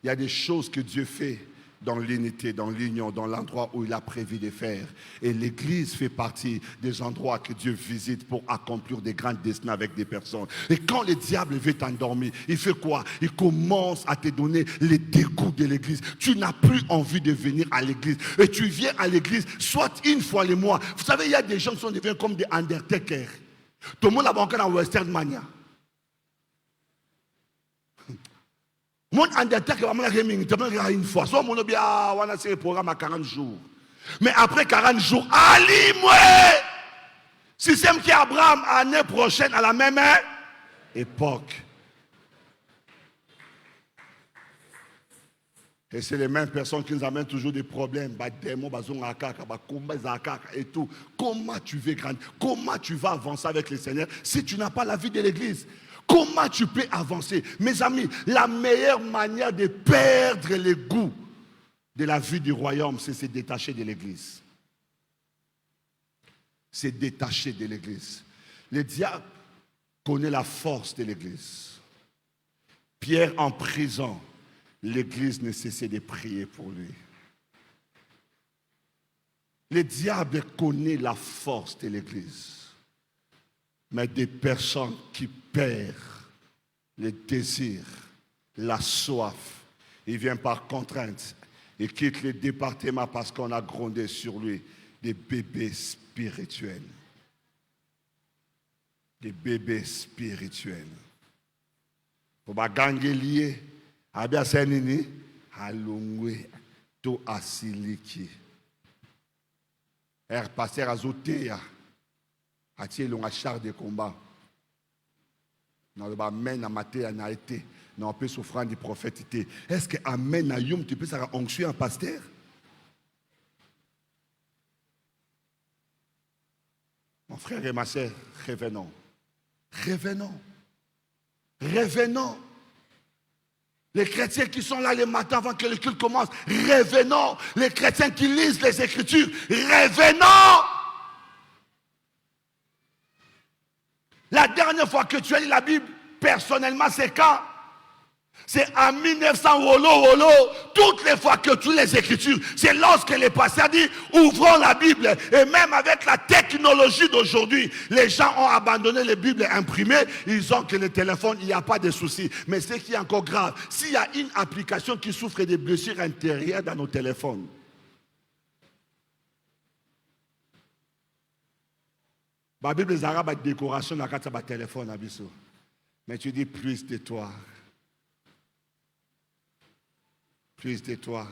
B: il y a des choses que Dieu fait dans l'unité, dans l'union, dans l'endroit où il a prévu de faire. Et l'Église fait partie des endroits que Dieu visite pour accomplir des grands destins avec des personnes. Et quand le diable veut t'endormir, il fait quoi? Il commence à te donner les dégoûts de l'Église. Tu n'as plus envie de venir à l'Église. Et tu viens à l'Église, soit une fois le mois. Vous savez, il y a des gens qui sont devenus comme des Undertaker. Tout le monde a encore dans Western Mania. Mon Undertaker va me une fois. Soit mon bien, on a fait le programme à 40 jours. Mais après 40 jours, allez-moi! Système qui Abraham l'année prochaine à la même époque. Et c'est les mêmes personnes qui nous amènent toujours des problèmes. Et tout. Comment tu veux grandir? Comment tu vas avancer avec le Seigneur si tu n'as pas la vie de l'Église? Comment tu peux avancer? Mes amis, la meilleure manière de perdre le goût de la vie du royaume, c'est se détacher de l'Église. Se détacher de l'Église. Le diable connaît la force de l'Église. Pierre en prison, l'Église ne cessait de prier pour lui. Le diable connaît la force de l'Église. Mais des personnes qui perdent le désir, la soif, il vient par contrainte et quitte le département parce qu'on a grondé sur lui des bébés spirituels. Des bébés spirituels. Pour pas gagner lié, abia senini, alongwe to asiliki. Pasteur azotea. Atie longa char de combat. Dans le amen à maté à naïté. Dans un peu souffrant du prophète. Est-ce que amen à yum tu peux ça onctuer un pasteur? Mon frère et ma soeur, revenons. Revenons. Revenons. Les chrétiens qui sont là le matin avant que le culte commence, revenons. Les chrétiens qui lisent les Écritures, revenons. La dernière fois que tu as lu la Bible, personnellement, c'est quand? C'est en 1900, wolo. Toutes les fois que tu lis les Écritures, c'est lorsque les pasteurs disent, ouvrons la Bible. Et même avec la technologie d'aujourd'hui, les gens ont abandonné les Bibles imprimées. Ils ont que le téléphone, il n'y a pas de souci. Mais ce qui est encore grave, s'il y a une application qui souffre des blessures intérieures dans nos téléphones, la Bible les Arabes a des décorations dans le téléphone. Mais tu dis plus de toi. Plus de toi.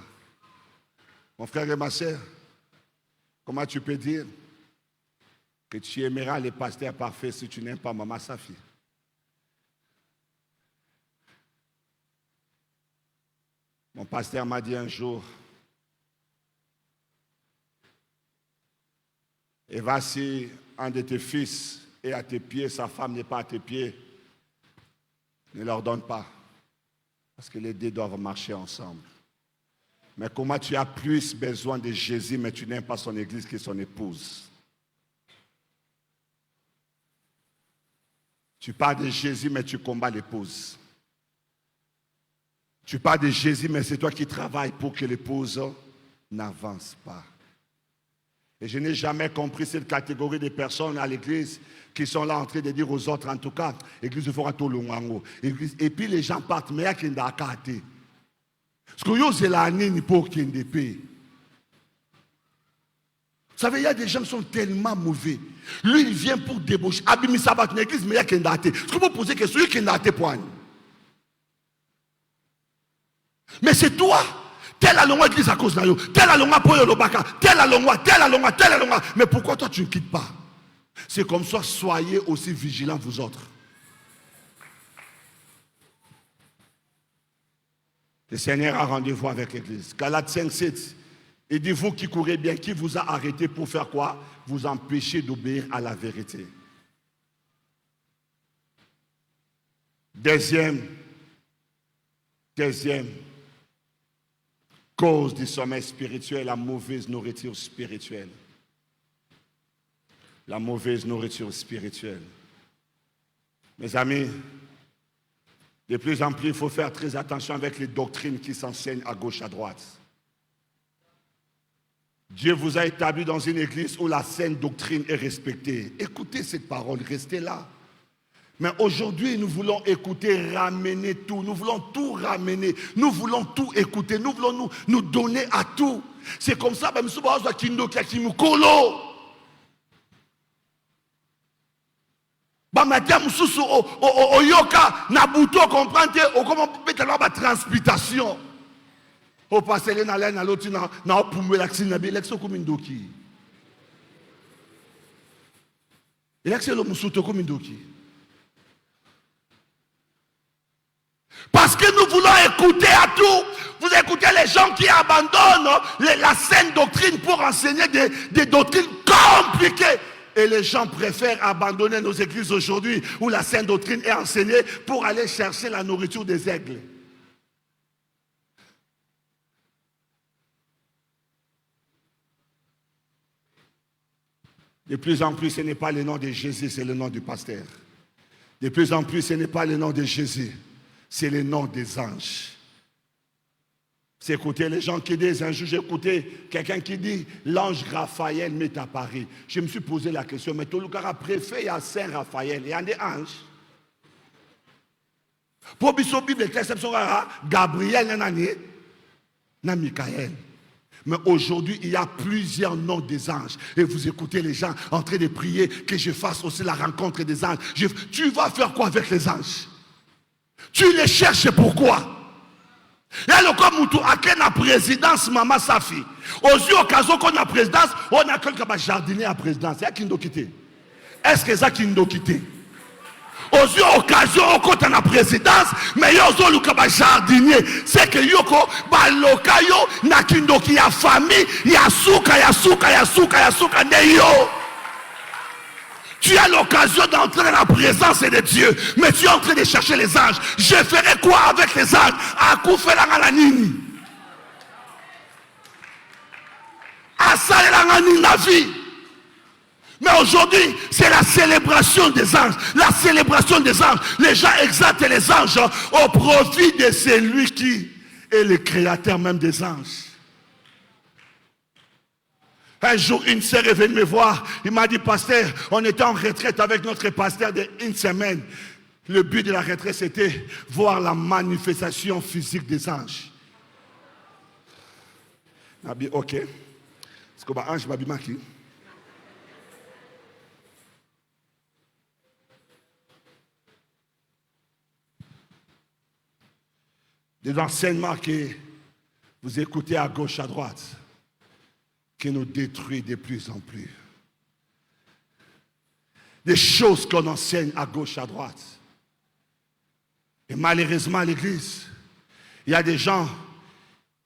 B: Mon frère et ma soeur, comment tu peux dire que tu aimeras les pasteurs parfaits si tu n'aimes pas Maman Safi? Mon pasteur m'a dit un jour, et voici un de tes fils est à tes pieds, sa femme n'est pas à tes pieds, ne leur donne pas. Parce que les deux doivent marcher ensemble. Mais comment tu as plus besoin de Jésus, mais tu n'aimes pas son église que son épouse? Tu parles de Jésus, mais tu combats l'épouse. Tu parles de Jésus, mais c'est toi qui travailles pour que l'épouse n'avance pas. Et je n'ai jamais compris cette catégorie de personnes à l'église qui sont là en train de dire aux autres, en tout cas, l'église il faut tout le monde. Et puis les gens partent, mais il y a qui n'a pas été. Parce que yo c'est la nini pour qui ne paye. Vous savez, il y a des gens qui sont tellement mauvais. Lui, il vient pour débaucher. Abimi Sabat une église, mais il y a qui n'a pas été. Est-ce que vous posez que celui qui n'a pas été point? Mais c'est toi. Telle la longue église à cause de yo. Telle la longue pour le baka. Telle la longue. Mais pourquoi toi tu ne quittes pas? C'est comme ça, soyez aussi vigilants vous autres. Le Seigneur a rendez-vous avec l'église. Galates 5:7. Il dit, vous qui courez bien, qui vous a arrêté pour faire quoi? Vous empêcher d'obéir à la vérité. Deuxième cause du sommeil spirituel, la mauvaise nourriture spirituelle. La mauvaise nourriture spirituelle. Mes amis, de plus en plus, il faut faire très attention avec les doctrines qui s'enseignent à gauche, à droite. Dieu vous a établi dans une église où la saine doctrine est respectée. Écoutez cette parole, restez là. Mais aujourd'hui, nous voulons écouter, ramener tout. Nous voulons tout ramener. Nous voulons tout écouter. Nous voulons nous donner à tout. C'est comme ça, même si vous avez un kolo. Bamatia mususu oyoka na buto comprendre o comment peut avoir la transpiration. O passer na l'air na l'autre na opumwe l'accès na bi l'exo comme ndoki. L'accès le musuto comme ndoki. Parce que nous voulons écouter à tout. Vous écoutez les gens qui abandonnent la saine doctrine pour enseigner des doctrines compliquées. Et les gens préfèrent abandonner nos églises aujourd'hui où la saine doctrine est enseignée pour aller chercher la nourriture des aigles. De plus en plus, ce n'est pas le nom de Jésus, c'est le nom du pasteur. De plus en plus, ce n'est pas le nom de Jésus, c'est le nom des anges. C'est écouter les gens qui disent, un jour j'ai écouté quelqu'un qui dit, l'ange Raphaël m'est apparu. Je me suis posé la question, mais tout le cas préfet à Saint Raphaël, il y a des anges. Pour la Bible, l'exception Gabriel, n'a Michael. Mais aujourd'hui, il y a plusieurs noms des anges. Et vous écoutez les gens en train de prier que je fasse aussi la rencontre des anges. Tu vas faire quoi avec les anges? Tu les cherches pourquoi? Il y a le cas où à la présidence, Maman Safi. Aux yeux, occasion qu'on a la présidence, on a quelqu'un qui a jardinier à la présidence. Il y a qui nous quitté. Est-ce que ça qui nous quitté? Aux yeux, occasion qu'on a la présidence, mais il y a le jardinier. C'est que yoko, locayo, na kindo qui a famille, il y a souka, neyo. Tu as l'occasion d'entrer dans la présence de Dieu, mais tu es en train de chercher les anges. Je ferai quoi avec les anges? Akoufe la ngalanini. Asale la ngalanini la vie. Mais aujourd'hui, c'est la célébration des anges. La célébration des anges. Les gens exaltent les anges au profit de celui qui est le créateur même des anges. Un jour, une sœur est venue me voir. Il m'a dit, pasteur, on était en retraite avec notre pasteur d'une semaine. Le but de la retraite, c'était voir la manifestation physique des anges. Il m'a dit, ok. Est-ce que l'ange m'a dit, qui? Des enseignements que vous écoutez à gauche, à droite, qui nous détruit de plus en plus. Des choses qu'on enseigne à gauche, à droite. Et malheureusement, à l'église, il y a des gens,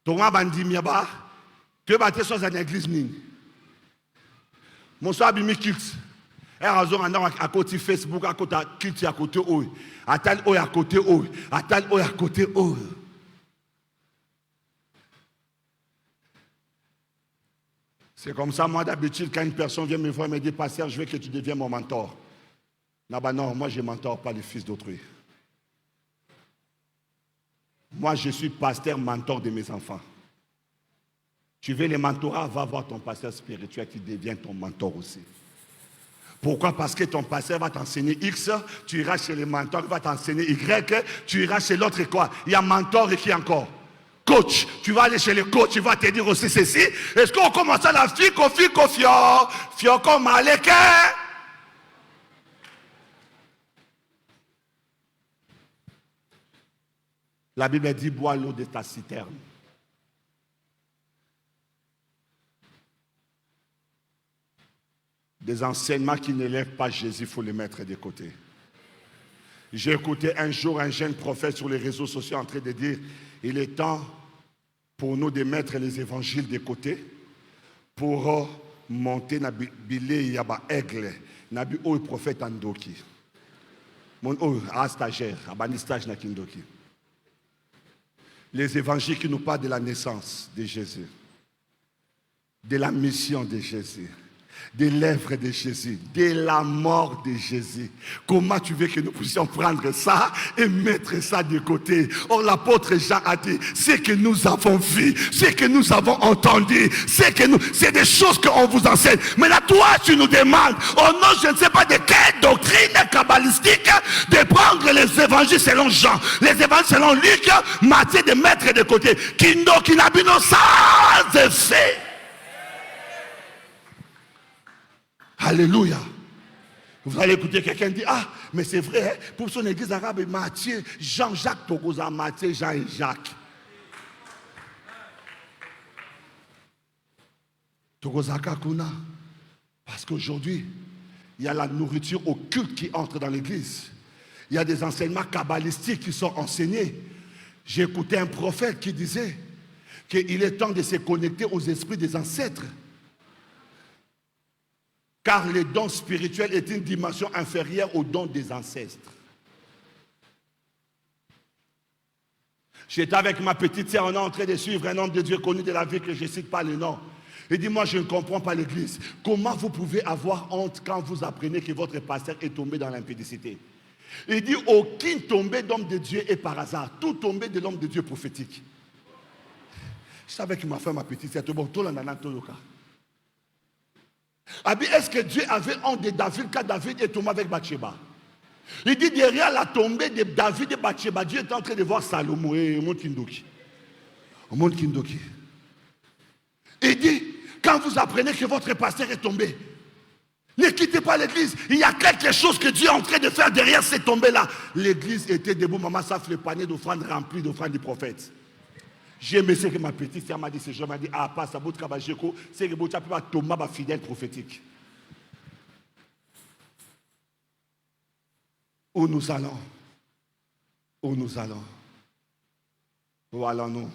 B: Thomas Bandi Miaba, que battre sur une église mine. Mon soeur Bimi Kilt, elle a raison à côté Facebook, à côté Kilt, à côté Oy, à tel Oy, à côté Oy, à tel Oy, à côté Oy. C'est comme ça, moi d'habitude, quand une personne vient me voir et me dit, pasteur, je veux que tu deviennes mon mentor. Non, moi je ne mentor pas les fils d'autrui. Moi je suis pasteur, mentor de mes enfants. Tu veux les mentorats, va voir ton pasteur spirituel qui devient ton mentor aussi. Pourquoi? Parce que ton pasteur va t'enseigner X, tu iras chez le mentor, il va t'enseigner Y, tu iras chez l'autre quoi? Il y a mentor et qui encore? Coach, tu vas aller chez le coach, il va te dire aussi ceci. Est-ce qu'on commence à la fio comme Maleke? La Bible dit bois l'eau de ta citerne. Des enseignements qui n'élèvent pas Jésus, il faut les mettre de côté. J'ai écouté un jour un jeune prophète sur les réseaux sociaux en train de dire, il est temps pour nous de mettre les évangiles de côté pour monter na bilé yaba aigle na bi o prophète andoki. Stagiaire, stage na Kindoki. Les évangiles qui nous parlent de la naissance de Jésus, de la mission de Jésus, de l'œuvre de Jésus, de la mort de Jésus. Comment tu veux que nous puissions prendre ça et mettre ça de côté? Or l'apôtre Jean a dit, c'est que nous avons vu, c'est que nous avons entendu, c'est des choses qu'on vous enseigne. Mais là, toi, tu nous demandes, oh non, je ne sais pas de quelle doctrine kabbalistique, de prendre les évangiles selon Jean, les évangiles selon Luc, Matthieu, de mettre de côté. Qui n'a pas sans effet. Alléluia. Vous allez écouter quelqu'un dire, ah, mais c'est vrai, hein, pour son église arabe, Matthieu, Jean-Jacques, Togoza, Matthieu, Jean et Jacques. Togoza Kakuna. Parce qu'aujourd'hui, il y a la nourriture occulte qui entre dans l'église. Il y a des enseignements kabbalistiques qui sont enseignés. J'ai écouté un prophète qui disait qu'il est temps de se connecter aux esprits des ancêtres. Car les dons spirituels est une dimension inférieure aux dons des ancêtres. J'étais avec ma petite sœur, on est en train de suivre un homme de Dieu connu de la vie que je ne cite pas le nom. Il dit, moi je ne comprends pas l'église. Comment vous pouvez avoir honte quand vous apprenez que votre pasteur est tombé dans l'impudicité? Il dit, aucune tombée d'homme de Dieu est par hasard. Tout tombé de l'homme de Dieu prophétique. Je savais qu'il m'a fait ma petite sœur. Est-ce que Dieu avait honte de David quand David est tombé avec Bathsheba? Il dit derrière la tombée de David et Bathsheba, Dieu est en train de voir Salomon et Monde Kindoki. Il dit, quand vous apprenez que votre pasteur est tombé, ne quittez pas l'église. Il y a quelque chose que Dieu est en train de faire derrière cette tombée-là. L'église était debout, maman s'affle le panier d'offrandes rempli d'offrandes du prophète. J'ai aimé ce que ma petite sœur m'a dit ce jour. Elle m'a dit, ah, pas ça, c'est que tu peux tomber fidèle prophétique. Où nous allons? Où nous allons? Où allons-nous?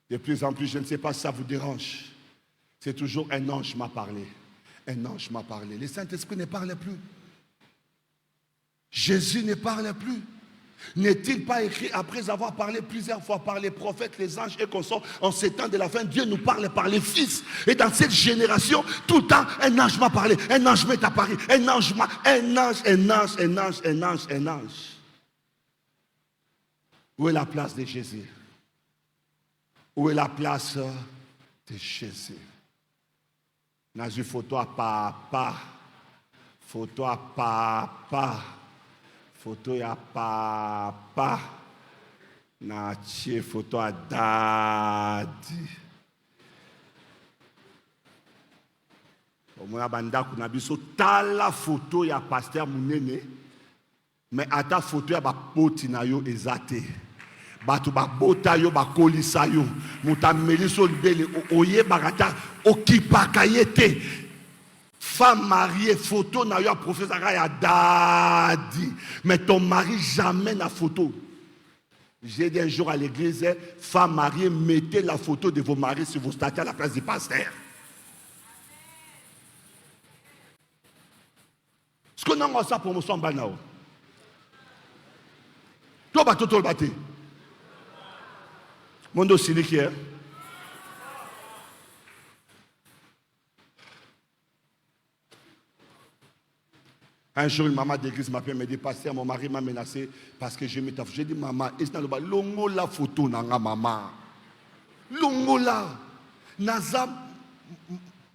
B: De plus en plus, je ne sais pas si ça vous dérange. C'est toujours un ange m'a parlé. Un ange m'a parlé. Le Saint-Esprit ne parle plus. Jésus ne parle plus. N'est-il pas écrit après avoir parlé plusieurs fois par les prophètes, les anges et consorts, en ces temps de la fin, Dieu nous parle par les fils. Et dans cette génération, tout le temps, un ange m'a parlé, un ange m'est apparu, un ange. Où est la place de Jésus? Où est la place de Jésus? Dans une photo à papa. Photo à papa. Photo à papa. Natie photo à daddy. Omona bandako na biso tala photo ya pasteur Munene. Mais à ta photo ya ba poti na yo ezate. Batu ba bota yo ba kolisa yo. Mutameli so libele oye bagata okipaka yete. Femme mariée, photo na yo professeur ya daddy. Mais ton mari jamais na photo. J'ai dit un jour à l'église, femme mariée, mettez la photo de vos maris sur vos statues à la place du pasteur. Ce qu'on a ça pour promotion banao. Toi bateau toi le bateau. Mon dossier qui est. Un jour, une maman d'église m'appelle et me dit, pasteur, mon mari m'a menacé parce que je m'étais. J'ai dit, maman, est-ce que tu as longo la photo nanga maman? Longo la. Naza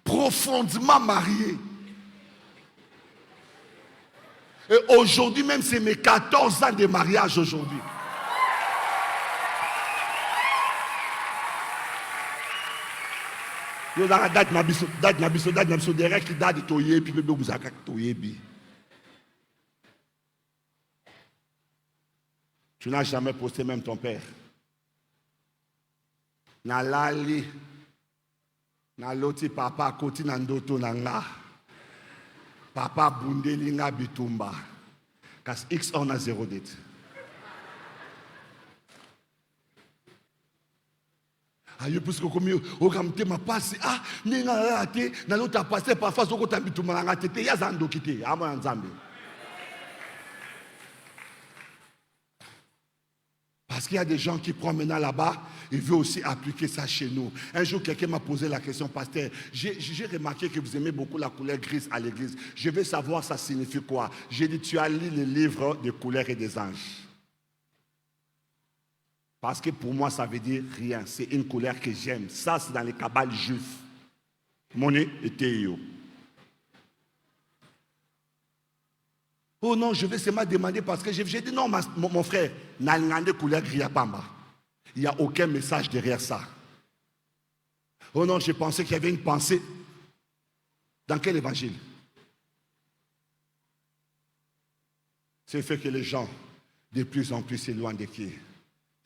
B: profondément marié. Et aujourd'hui, même c'est mes 14 ans de mariage aujourd'hui. Yo dans la date nabiso derrière qui date de toyer puis bébé vous a toyer bi. Tu n'as jamais posté même ton père. Na lali na loti papa koti na ndoto nanga. Papa bundeli nga bitumba. Kas X on a 0 dette. Ayo puisque comme au kamte ma passe ah ninga raté na l'autre passé parfois soko tambitumba nga tete ya zando kité ama nzambe. qu'il y a des gens qui prennent maintenant là-bas, ils veulent aussi appliquer ça chez nous. Un jour, quelqu'un m'a posé la question, pasteur, j'ai remarqué que vous aimez beaucoup la couleur grise à l'église. Je veux savoir ça signifie quoi. J'ai dit, tu as lu le livre des couleurs et des anges. Parce que pour moi, ça veut dire rien. C'est une couleur que j'aime. Ça, c'est dans les kabbales juifs. Moné et Théo. Oh non, je vais seulement demander parce que j'ai dit non, mon frère, n'a couleur gris à Pamba. Il n'y a aucun message derrière ça. Oh non, je pensais qu'il y avait une pensée. Dans quel évangile? C'est fait que les gens, de plus en plus, s'éloignent de qui?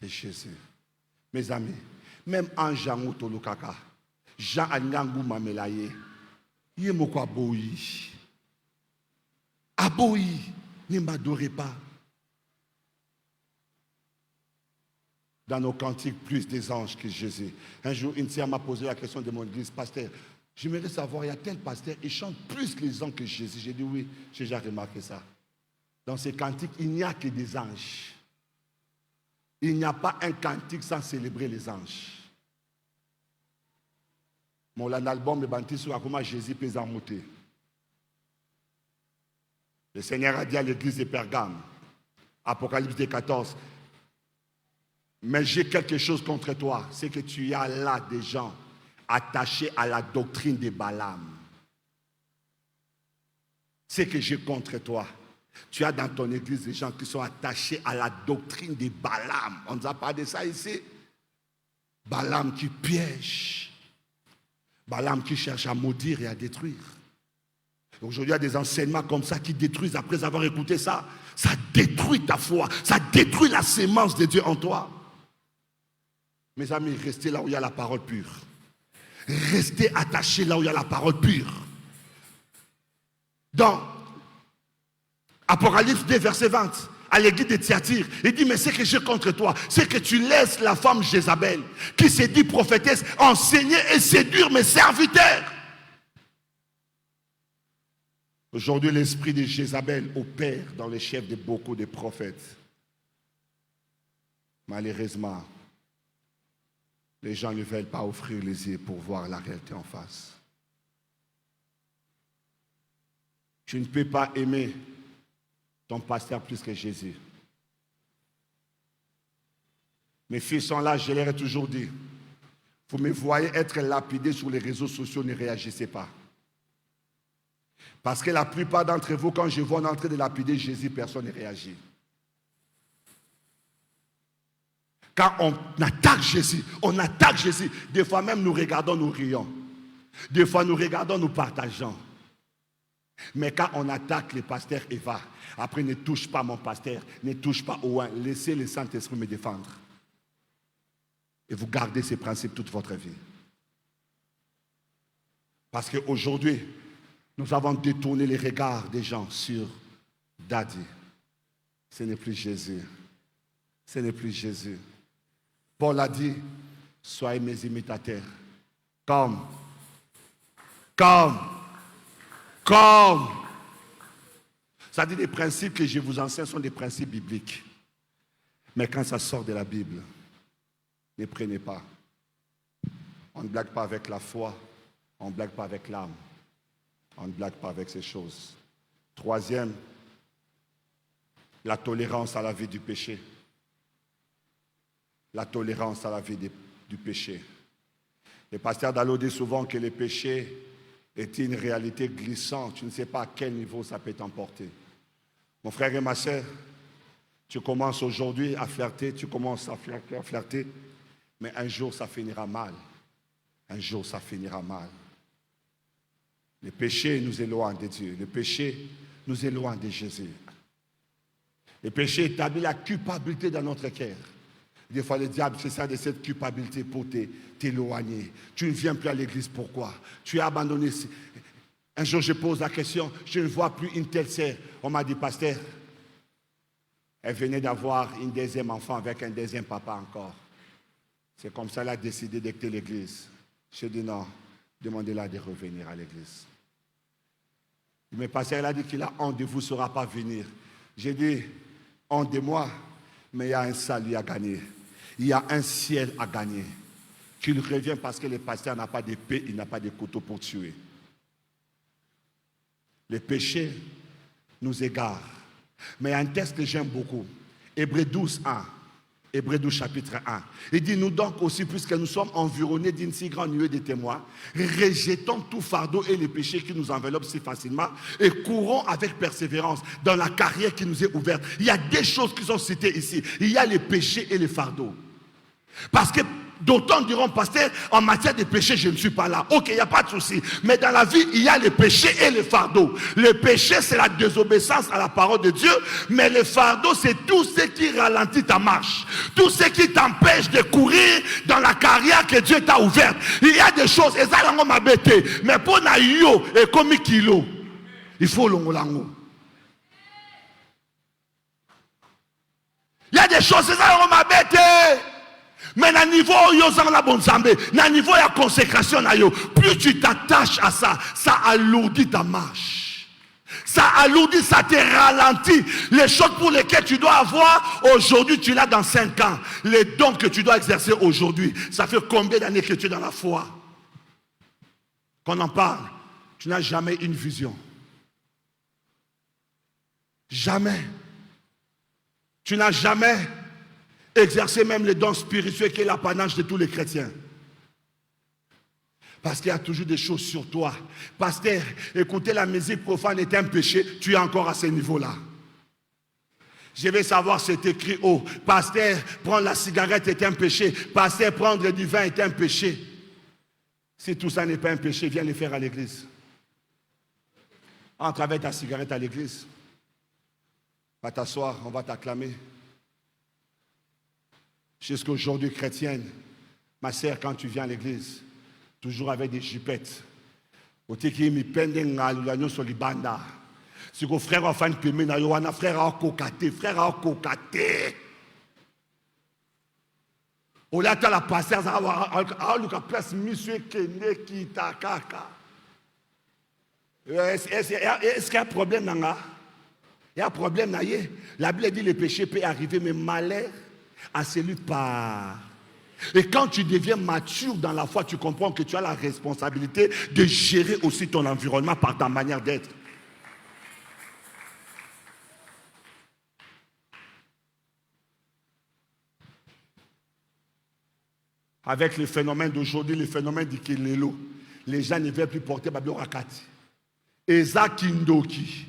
B: De Jésus. Mes amis, même en Jean Tolokaka, Jean Alingangou Mamelaye, il est moko aboyi. Aboyi, ne m'adorez pas. Dans nos cantiques, plus des anges que Jésus. Un jour, une sœur m'a posé la question de mon église, pasteur, j'aimerais savoir, il y a tel pasteur, il chante plus les anges que Jésus. J'ai dit oui, j'ai déjà remarqué ça. Dans ces cantiques, il n'y a que des anges. Il n'y a pas un cantique sans célébrer les anges. Mon album est banti sur comment Jésus peut en monter. Le Seigneur a dit à l'église de Pergame, Apocalypse 14, mais j'ai quelque chose contre toi, c'est que tu as là des gens attachés à la doctrine de Balaam. C'est que j'ai contre toi. Tu as dans ton église des gens qui sont attachés à la doctrine de Balaam. On nous a parlé de ça ici. Balaam qui piège. Balaam qui cherche à maudire et à détruire. Aujourd'hui, il y a des enseignements comme ça qui détruisent après avoir écouté ça. Ça détruit ta foi. Ça détruit la sémence de Dieu en toi. Mes amis, restez là où il y a la parole pure. Restez attachés là où il y a la parole pure. Dans Apocalypse 2, verset 20, à l'église de Thyatire, il dit, mais ce que j'ai contre toi, c'est que tu laisses la femme Jézabel, qui s'est dit prophétesse, enseigner et séduire mes serviteurs. Aujourd'hui, l'esprit de Jézabel opère dans les chefs de beaucoup de prophètes. Malheureusement, les gens ne veulent pas offrir les yeux pour voir la réalité en face. Tu ne peux pas aimer ton pasteur plus que Jésus. Mes fils sont là, je leur ai toujours dit, vous me voyez être lapidé sur les réseaux sociaux, ne réagissez pas. Parce que la plupart d'entre vous, quand je vois en train de lapider Jésus, personne ne réagit. Quand on attaque Jésus, des fois même nous regardons, nous rions. Des fois nous regardons, nous partageons. Mais quand on attaque le pasteur Eva, après ne touche pas mon pasteur, ne touche pas Owen, laissez le Saint-Esprit me défendre. Et vous gardez ces principes toute votre vie. Parce qu'aujourd'hui, nous avons détourné les regards des gens sur Daddy. Ce n'est plus Jésus. Ce n'est plus Jésus. Paul a dit, soyez mes imitateurs. Comme. Ça dit, les principes que je vous enseigne sont des principes bibliques. Mais quand ça sort de la Bible, ne prenez pas. On ne blague pas avec la foi, on ne blague pas avec l'âme. On ne blague pas avec ces choses. Troisième, la tolérance à la vie du péché. La tolérance à la vie du péché. Le pasteur Dalo dit souvent que le péché est une réalité glissante. Tu ne sais pas à quel niveau ça peut t'emporter. Mon frère et ma soeur, tu commences aujourd'hui à flirter, mais un jour ça finira mal. Un jour ça finira mal. Le péché nous éloigne de Dieu. Le péché nous éloigne de Jésus. Le péché établit la culpabilité dans notre cœur. Des fois, le diable se sert de cette culpabilité pour t'éloigner. Tu ne viens plus à l'église, pourquoi? Tu es abandonné. Un jour, je pose la question, je ne vois plus une telle sœur. On m'a dit, pasteur, elle venait d'avoir une deuxième enfant avec un deuxième papa encore. C'est comme ça qu'elle a décidé de quitter l'église. Je dis non, demandez-la de revenir à l'église. Mais pasteur, elle a dit qu'il a honte de vous, ne saura pas venir. J'ai dit, honte de moi. Mais il y a un salut à gagner. Il y a un ciel à gagner. Qu'il revient parce que le pasteur n'a pas d'épée, il n'a pas de couteau pour tuer. Les péchés nous égarent. Mais il y a un texte que j'aime beaucoup. Hébreux 12, 1. Hébreux 12, chapitre 1. Il dit, nous donc aussi, puisque nous sommes environnés d'une si grande nuée de témoins, rejetons tout fardeau et les péchés qui nous enveloppent si facilement et courons avec persévérance dans la carrière qui nous est ouverte. Il y a des choses qui sont citées ici. Il y a les péchés et les fardeaux. Parce que d'autant diront, pasteur, en matière de péché, je ne suis pas là. Ok, il n'y a pas de souci. Mais dans la vie, il y a les péchés et les fardeaux. Le péché, c'est la désobéissance à la parole de Dieu. Mais le fardeau, c'est tout ce qui ralentit ta marche. Tout ce qui t'empêche de courir dans la carrière que Dieu t'a ouverte. Il y a des choses, et ça, on m'a bêté. Mais pour na yo, et comme kilo, il faut l'ongolango. Il y a des choses, et ça, on m'a bêté. Mais à niveau na niveau de consécration, plus tu t'attaches à ça, ça alourdit ta marche. Ça alourdit, ça te ralentit. Les choses pour lesquelles tu dois avoir aujourd'hui, tu l'as dans 5 ans. Les dons que tu dois exercer aujourd'hui, ça fait combien d'années que tu es dans la foi? Qu'on en parle, tu n'as jamais une vision. Jamais. Tu n'as jamais exercer même les dons spirituels qui est l'apanage de tous les chrétiens. Parce qu'il y a toujours des choses sur toi. Pasteur, écouter la musique profane est un péché, tu es encore à ce niveau-là. Je vais savoir c'est écrit haut. Pasteur, prendre la cigarette est un péché. Pasteur, prendre du vin est un péché. Si tout ça n'est pas un péché, viens le faire à l'église. Entre avec ta cigarette à l'église. Va t'asseoir, on va t'acclamer. Jusqu'aujourd'hui, chrétienne, ma sœur, quand tu viens à l'église, toujours avec des jupettes. Si vos frères ont fait un frère a cocaté, frère a cocaté. Au lieu de la passer, à place, monsieur Kene qui t'a kaka. Est-ce qu'il y a un problème, Nanga? Il y a un problème, Naye. La Bible dit que le péché peut arriver, mais malheur à celui par. Et quand tu deviens mature dans la foi, tu comprends que tu as la responsabilité de gérer aussi ton environnement par ta manière d'être. Avec le phénomène d'aujourd'hui, le phénomène du Kelelo, les gens ne veulent plus porter Babio Rakati. Eza Kindoki.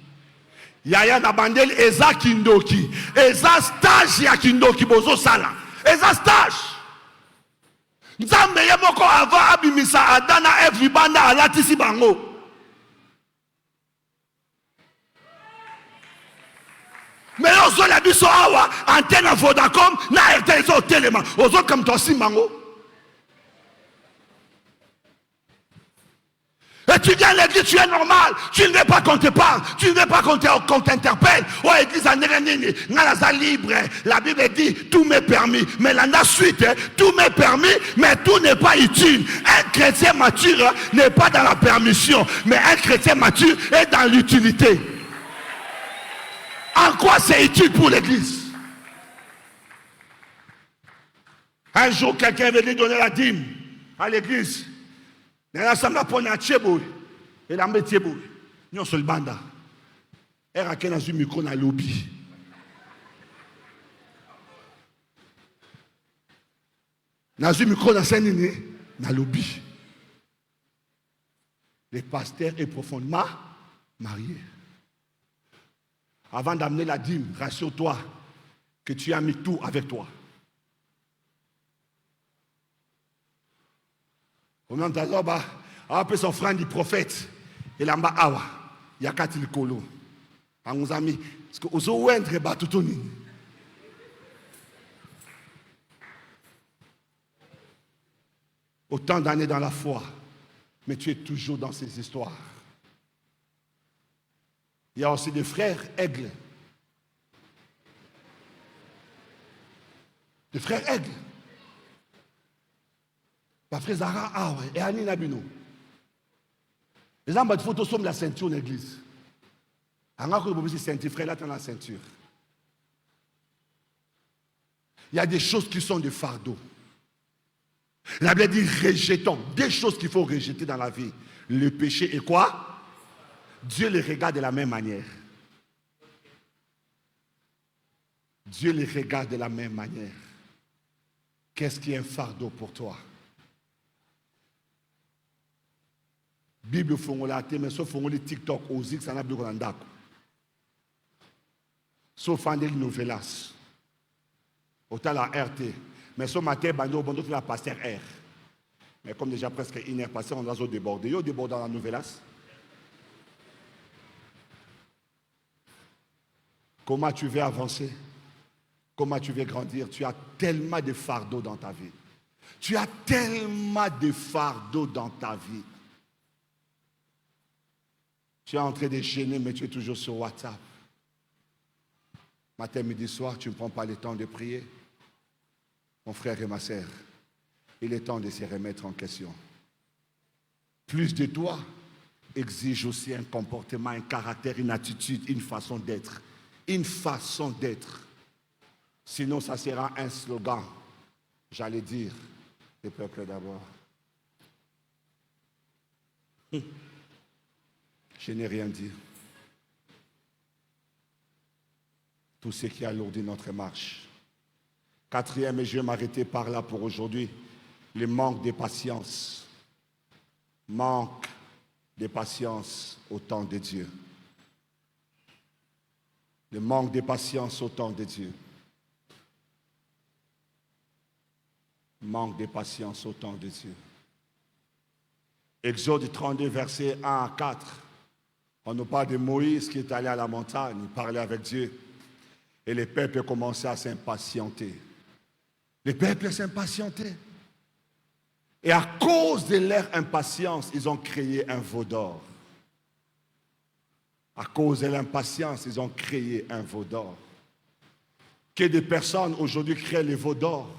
B: Yaya Nabandel, Eza Kindoki. Eza stage ya Kindoki Bozo Sala. Eza stage. Nzambe yemoko ava abimisa Adana Evibanda alatisi bango. Mais ozo la biso awa antenne Vodacom na RTL zo telema. Ozo comme toi si mango. Et tu viens à l'église, tu es normal. Tu ne veux pas qu'on te parle. Tu ne veux pas qu'on t'interpelle. Oh, l'église, libre. La Bible dit, tout m'est permis. Mais la suite, tout m'est permis, mais tout n'est pas utile. Un chrétien mature n'est pas dans la permission. Mais un chrétien mature est dans l'utilité. En quoi c'est utile pour l'église? Un jour, quelqu'un est venu donner la dîme à l'église. Et la métier nous sommes banda. Et a un micro dans le lobby. Dans le micro dans le lobby. Le pasteur est profondément marié. Avant d'amener la dîme, rassure-toi que tu as mis tout avec toi. On a appelé son frère du prophète. Et là, awa, il y a 4 likolo. À nos amis, parce que aux ouentre batutoni. Autant d'années dans la foi, mais tu es toujours dans ces histoires. Il y a aussi des frères aigles. Des frères aigles. Ma frère Zara, ah ouais, et Annie Nabino. Les gens battent photo sur la ceinture de l'église. Un gars qui a ceinture, frère, là, dans la ceinture. Il y a des choses qui sont des fardeaux. La Bible dit rejetons. Des choses qu'il faut rejeter dans la vie. Le péché et quoi? Dieu les regarde de la même manière. Dieu les regarde de la même manière. Qu'est-ce qui est un fardeau pour toi? Bible fongolate, mais sauf fongoli TikTok, ozik, ça n'a plus qu'on a. Sauf fandel novelas. Autant la RT. Mais ce matin, bando, bando, la pasteur R. Mais comme déjà presque une heure passée, on a débordé. Yo déborde dans la novelas. Comment tu veux avancer? Comment tu veux grandir? Tu as tellement de fardeaux dans ta vie. Tu as tellement de fardeaux dans ta vie. Tu es en train de gêner, mais tu es toujours sur WhatsApp. Matin, midi, soir, tu ne prends pas le temps de prier. Mon frère et ma sœur, il est temps de se remettre en question. Plus de toi exige aussi un comportement, un caractère, une attitude, une façon d'être. Une façon d'être. Sinon, ça sera un slogan. J'allais dire, le peuple d'abord. Je n'ai rien dit. Tout ce qui alourdit notre marche. Quatrième, et je vais m'arrêter par là pour aujourd'hui, le manque de patience. Manque de patience au temps de Dieu. Le manque de patience au temps de Dieu. Manque de patience au temps de Dieu. Exode 32, versets 1 à 4. On nous parle de Moïse qui est allé à la montagne, il parlait avec Dieu. Et les peuples commençaient à s'impatienter. Les peuples s'impatientaient. Et à cause de leur impatience, ils ont créé un veau d'or. À cause de l'impatience, ils ont créé un veau d'or. Que des personnes aujourd'hui créent les veaux d'or.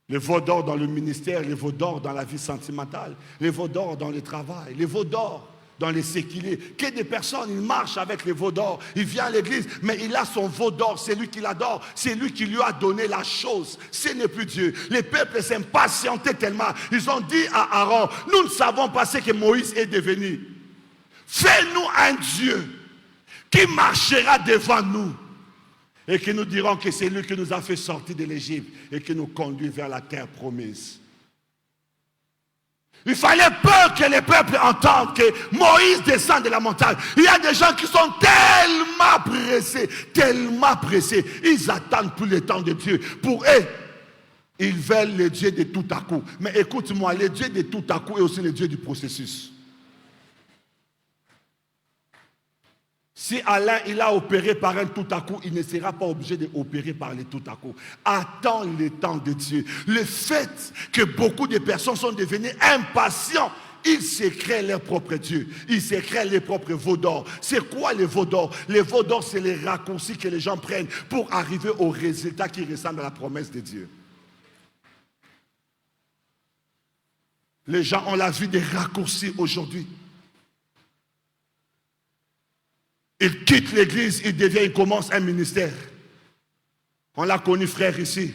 B: Les veaux d'or dans le ministère, les veaux d'or dans la vie sentimentale, les veaux d'or dans le travail, les veaux d'or dans les séquilés. Que des personnes, ils marchent avec les veaux d'or, il vient à l'église, mais il a son veau d'or, c'est lui qui l'adore, c'est lui qui lui a donné la chose, ce n'est plus Dieu. Les peuples s'impatientaient tellement, ils ont dit à Aaron, nous ne savons pas ce que Moïse est devenu. Fais-nous un Dieu qui marchera devant nous et qui nous diront que c'est lui qui nous a fait sortir de l'Égypte et qui nous conduit vers la terre promise. Il fallait peur que les peuples entendent que Moïse descend de la montagne. Il y a des gens qui sont tellement pressés. Ils attendent tout le temps de Dieu. Pour eux, ils veulent le Dieu de tout à coup. Mais écoute-moi, le Dieu de tout à coup est aussi le Dieu du processus. Si Alain, il a opéré par un tout à coup, il ne sera pas obligé d'opérer par le tout à coup. Attends le temps de Dieu. Le fait que beaucoup de personnes sont devenues impatients, ils se créent leur propre Dieu. Ils se créent les propres veaux d'or. C'est quoi les veaux d'or? Les veaux d'or, c'est les raccourcis que les gens prennent pour arriver au résultat qui ressemble à la promesse de Dieu. Les gens ont la vie des raccourcis aujourd'hui. Il quitte l'église, il commence un ministère. On l'a connu frère ici.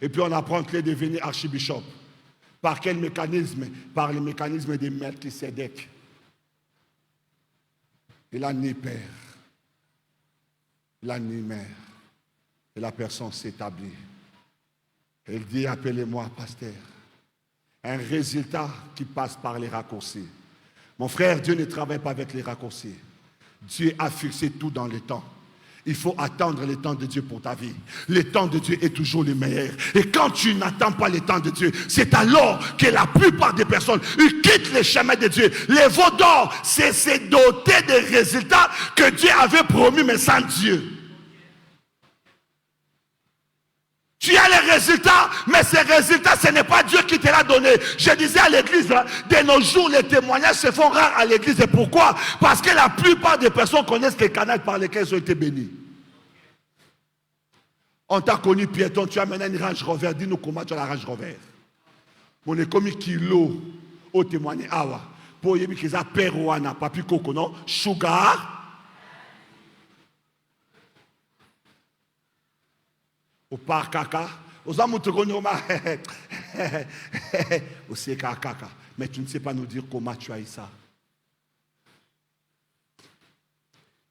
B: Et puis on apprend qu'il est devenu archibishop. Par quel mécanisme? Par le mécanisme de Melchisedec. Il n'a ni père. Il n'a ni mère. Et la personne s'établit. Il dit, appelez-moi pasteur. Un résultat qui passe par les raccourcis. Mon frère, Dieu ne travaille pas avec les raccourcis. Dieu a fixé tout dans le temps. Il faut attendre le temps de Dieu pour ta vie. Le temps de Dieu est toujours le meilleur. Et quand tu n'attends pas le temps de Dieu, c'est alors que la plupart des personnes ils quittent les chemins de Dieu. Les veaux d'or, c'est se doter des résultats que Dieu avait promis, mais sans Dieu. Tu as les résultats, mais ces résultats, ce n'est pas Dieu qui te l'a donné. Je disais à l'église, de nos jours, les témoignages se font rares à l'église. Et pourquoi? Parce que la plupart des personnes connaissent les canaux par lesquels ils ont été bénis. On t'a connu piéton, tu as maintenant une Range Rover. Dis-nous comment tu as la Range Rover. On est comme kilo au témoignage. Awa. Pour y qu'ils a perouana, papi coco, non? Sugar. Au parc caca. Aux amours te aussi caca. Mais tu ne sais pas nous dire comment tu as eu ça.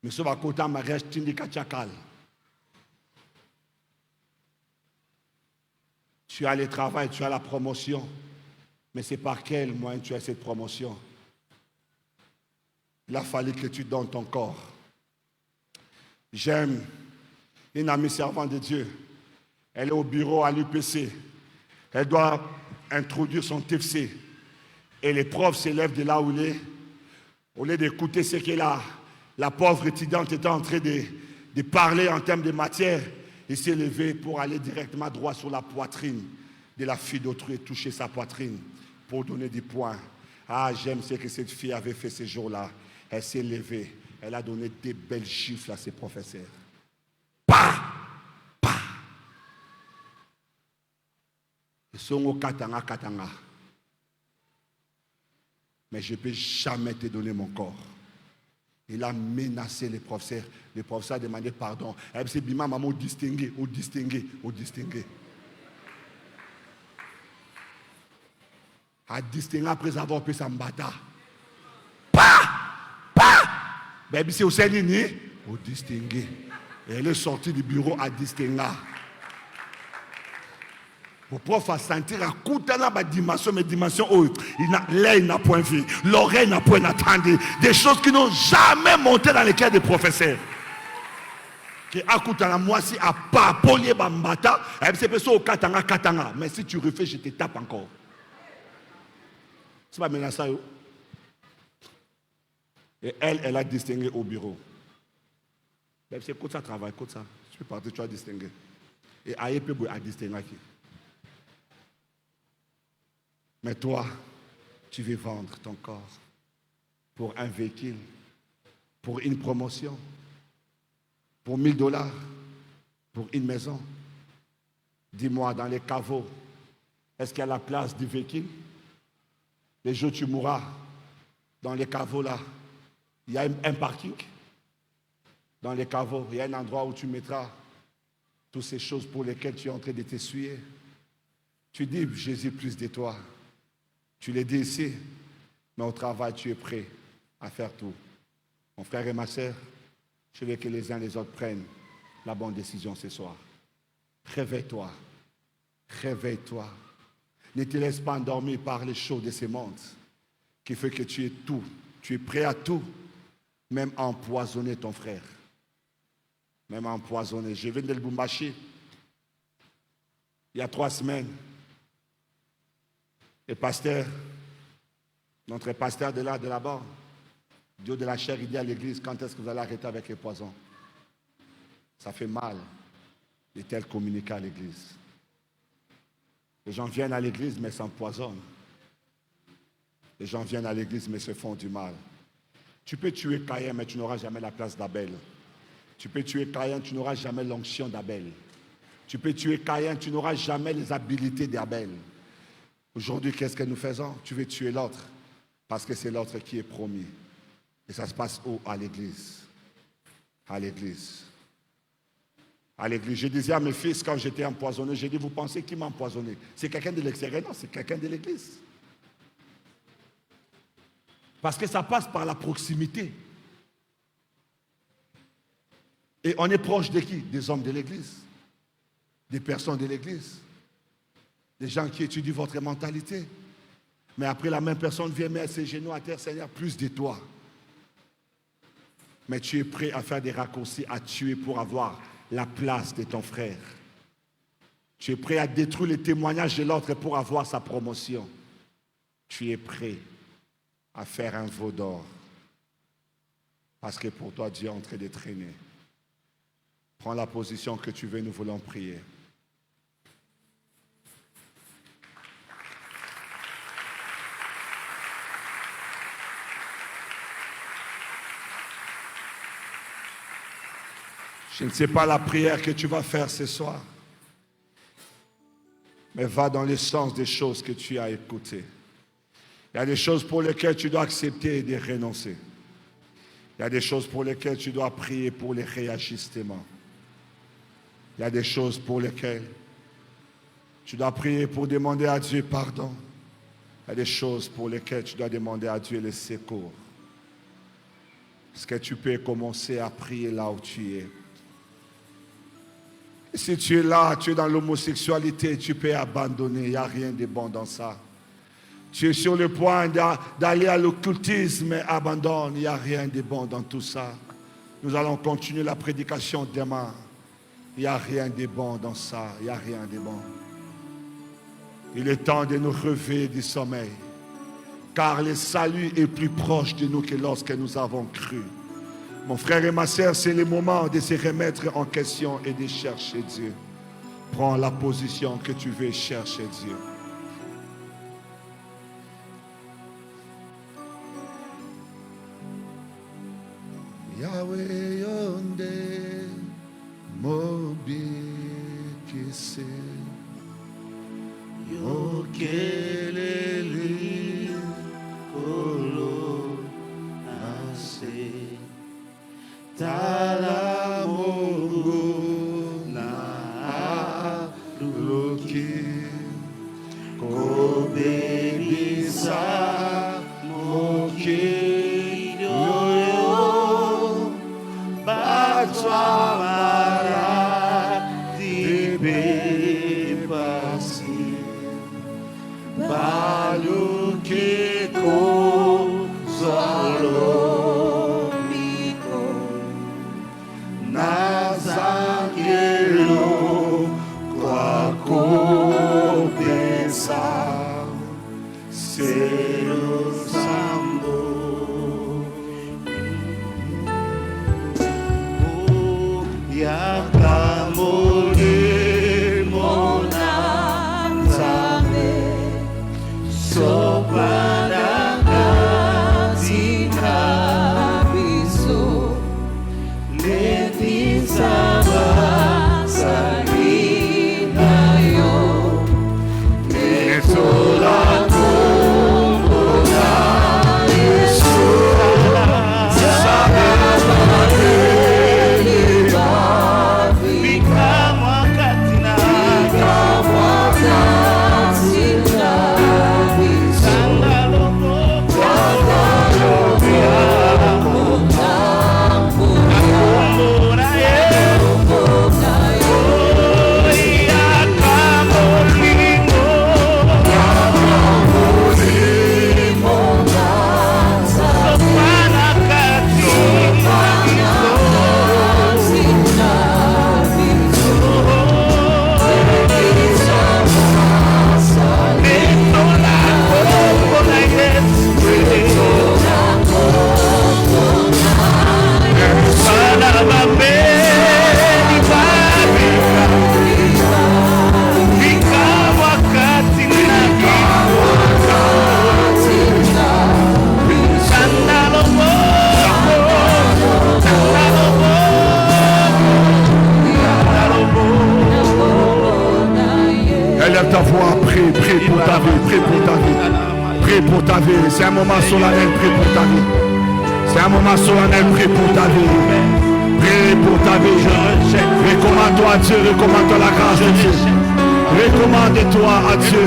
B: Mais ce va côté mariage, tu dis kachakal. Tu as le travail, tu as la promotion. Mais c'est par quel moyen tu as cette promotion? Il a fallu que tu donnes ton corps. J'aime une amie servante de Dieu. Elle est au bureau à l'UPC. Elle doit introduire son TFC. Et les profs s'élèvent de là où il est. Au lieu d'écouter ce que la pauvre étudiante était en train de parler en termes de matière, il s'est levé pour aller directement droit sur la poitrine de la fille d'autrui et toucher sa poitrine pour donner des points. Ah, j'aime ce que cette fille avait fait ce jour-là. Elle s'est levée. Elle a donné des belles gifles à ses professeurs. Bah! Bah! Ils sont au katanga. Mais je ne peux jamais te donner mon corps. Il a menacé les professeurs. Les professeurs a demandé pardon. Elle s'est dit, maman, au distingué. A distingué après avoir pris sa mbata. Mais c'est au Sénini, au distingué. Et elle est sortie du bureau à distinguer. Pour prof a sentir à Koutana ma dimension, mes dimensions hautes. L'œil n'a point vu, l'oreille n'a point entendu. Des choses qui n'ont jamais monté dans les cœurs des professeurs. Que à Koutana, moi, si à pas Polier Bambata, c'est personne au Katanga. Mais si tu refais, je te tape encore. C'est pas menaçant. Et elle a distingué au bureau. C'est comme ça travail, comme ça. Tu peux partir, tu as distingué. Et Aïe a distingué. Mais toi, tu veux vendre ton corps pour un véhicule, pour une promotion, pour $1000, pour une maison. Dis-moi, dans les caveaux, est-ce qu'il y a la place du véhicule? Les jours où tu mourras, dans les caveaux là, il y a un parking. Dans les caveaux, il y a un endroit où tu mettras toutes ces choses pour lesquelles tu es en train de t'essuyer. Tu dis, Jésus, plus de toi. Tu l'as dit ici, mais au travail, tu es prêt à faire tout. Mon frère et ma soeur, je veux que les uns et les autres prennent la bonne décision ce soir. Réveille-toi. Réveille-toi. Ne te laisse pas endormir par les choses de ce monde qui fait que tu es tout. Tu es prêt à tout, même à empoisonner ton frère. Même à empoisonner. Je viens de Lubumbashi. Il y a 3 semaines. Le pasteur, notre pasteur de là-bas, Dieu de la chair, il dit à l'église, quand est-ce que vous allez arrêter avec les poisons? Ça fait mal de tel communiquer à l'église. Les gens viennent à l'église, mais s'empoisonnent. Les gens viennent à l'église, mais se font du mal. Tu peux tuer Caïn, mais tu n'auras jamais la place d'Abel. Tu peux tuer Caïn, tu n'auras jamais l'onction d'Abel. Tu peux tuer Caïn, tu n'auras jamais les habiletés d'Abel. Aujourd'hui, qu'est-ce que nous faisons? Tu veux tuer l'autre, parce que c'est l'autre qui est promis. Et ça se passe où? À l'église. À l'église. À l'église. Je disais à mes fils, quand j'étais empoisonné, j'ai dit, vous pensez qui m'a empoisonné? C'est quelqu'un de l'extérieur? Non, c'est quelqu'un de l'église. Parce que ça passe par la proximité. Et on est proche de qui? Des hommes de l'église. Des personnes de l'église. Des gens qui étudient votre mentalité. Mais après, la même personne vient mettre ses genoux à terre, Seigneur, plus de toi. Mais tu es prêt à faire des raccourcis, à tuer pour avoir la place de ton frère. Tu es prêt à détruire les témoignages de l'autre pour avoir sa promotion. Tu es prêt à faire un veau d'or. Parce que pour toi, Dieu est en train de traîner. Prends la position que tu veux, nous voulons prier. Je ne sais pas la prière que tu vas faire ce soir, mais va dans le sens des choses que tu as écoutées. Il y a des choses pour lesquelles tu dois accepter et de renoncer. Il y a des choses pour lesquelles tu dois prier pour les réajustements. Il y a des choses pour lesquelles tu dois prier pour demander à Dieu pardon. Il y a des choses pour lesquelles tu dois demander à Dieu le secours. Est-ce que tu peux commencer à prier là où tu es? Et si tu es là, tu es dans l'homosexualité, tu peux abandonner. Il n'y a rien de bon dans ça. Tu es sur le point d'aller à l'occultisme, abandonne. Il n'y a rien de bon dans tout ça. Nous allons continuer la prédication demain. Il n'y a rien de bon dans ça. Il n'y a rien de bon. Il est temps de nous réveiller du sommeil. Car le salut est plus proche de nous que lorsque nous avons cru. Mon frère et ma sœur, c'est le moment de se remettre en question et de chercher Dieu. Prends la position que tu veux chercher Dieu. Yahweh yonde mobi kise yokeleli kolo ase tala mungu na luki kobebisa moki C'est un moment solennel, prie pour ta vie. C'est un moment solennel, prie pour ta vie. Prie pour ta vie. Recommande-toi à Dieu, recommande-toi la grâce de Dieu. Recommande-toi à Dieu.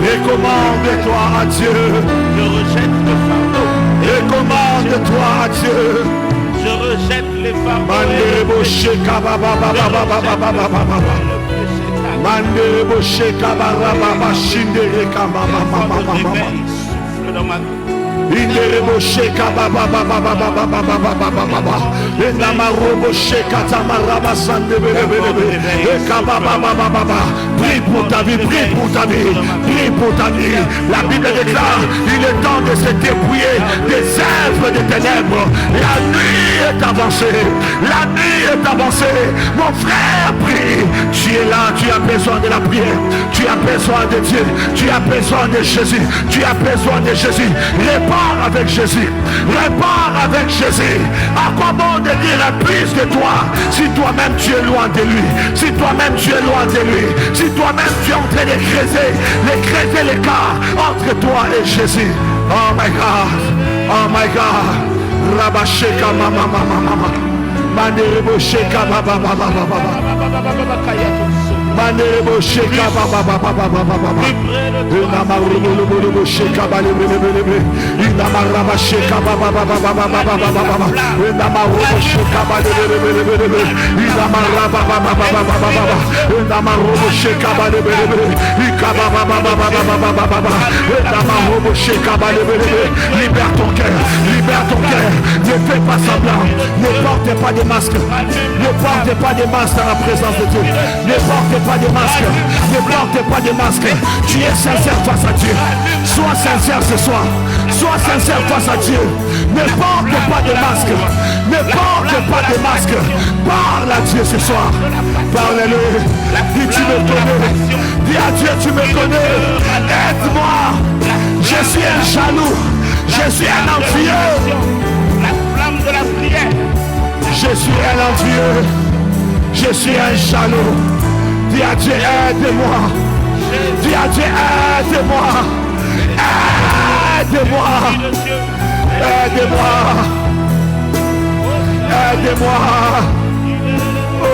B: Recommande-toi à Dieu.
C: Je rejette le fardeau.
B: Recommande-toi à Dieu.
C: Je rejette les fardeaux. Dans ma
B: Inderebo sheka baba baba baba baba baba baba enamarobo sheka tamaraba sande bele bele eka baba baba baba. Prie pour ta vie, prie pour ta vie, prie pour ta vie. La Bible déclare, il est temps de se dépouiller des œuvres des ténèbres. La nuit est avancée, la nuit est avancée. Mon frère, prie. Tu es là, tu as besoin de la prière, tu as besoin de Dieu, tu as besoin de Jésus, tu as besoin de Jésus. Répare avec Jésus, répare avec Jésus. À quoi bon de dire plus de toi si toi-même tu es loin de lui, si toi-même tu es loin de lui, si toi-même tu es en train de creuser l'écart entre toi et Jésus. Oh my God, oh my God. Rabasheka mama mama mama. Manderebo sheka baba baba baba. Manderebo sheka baba baba baba baba. Inamarubo sheka balebelebelebe. Inamaraba sheka baba baba baba baba baba. Inamarubo sheka balebelebelebe. Inamaraba baba baba baba. Inamarubo sheka balebelebe. Ikaba baba baba baba baba. Inamarubo sheka balebelebe. Libère ton cœur, libère ton cœur. Ne fais pas semblant. Ne portez pas de masque. Ne portez pas de masque dans la présence de Dieu. Ne portez pas de masque. Ne portez pas de masque. Tu es sincère face à Dieu. Sois sincère ce soir. Sois sincère face à Dieu. Ne porte pas de masque. Ne porte pas de masque. Parle à Dieu ce soir. Parle-le. Dis tu me connais. Dis à Dieu tu me connais. Aide-moi. Je suis un jaloux. Je suis un envieux.
C: La flamme de la prière.
B: Je suis un envieux. Je suis un jaloux. Dis à Dieu, aide-moi. Dis à Dieu, aide-moi. Aide-moi. Aide-moi. Aide-moi. Oh.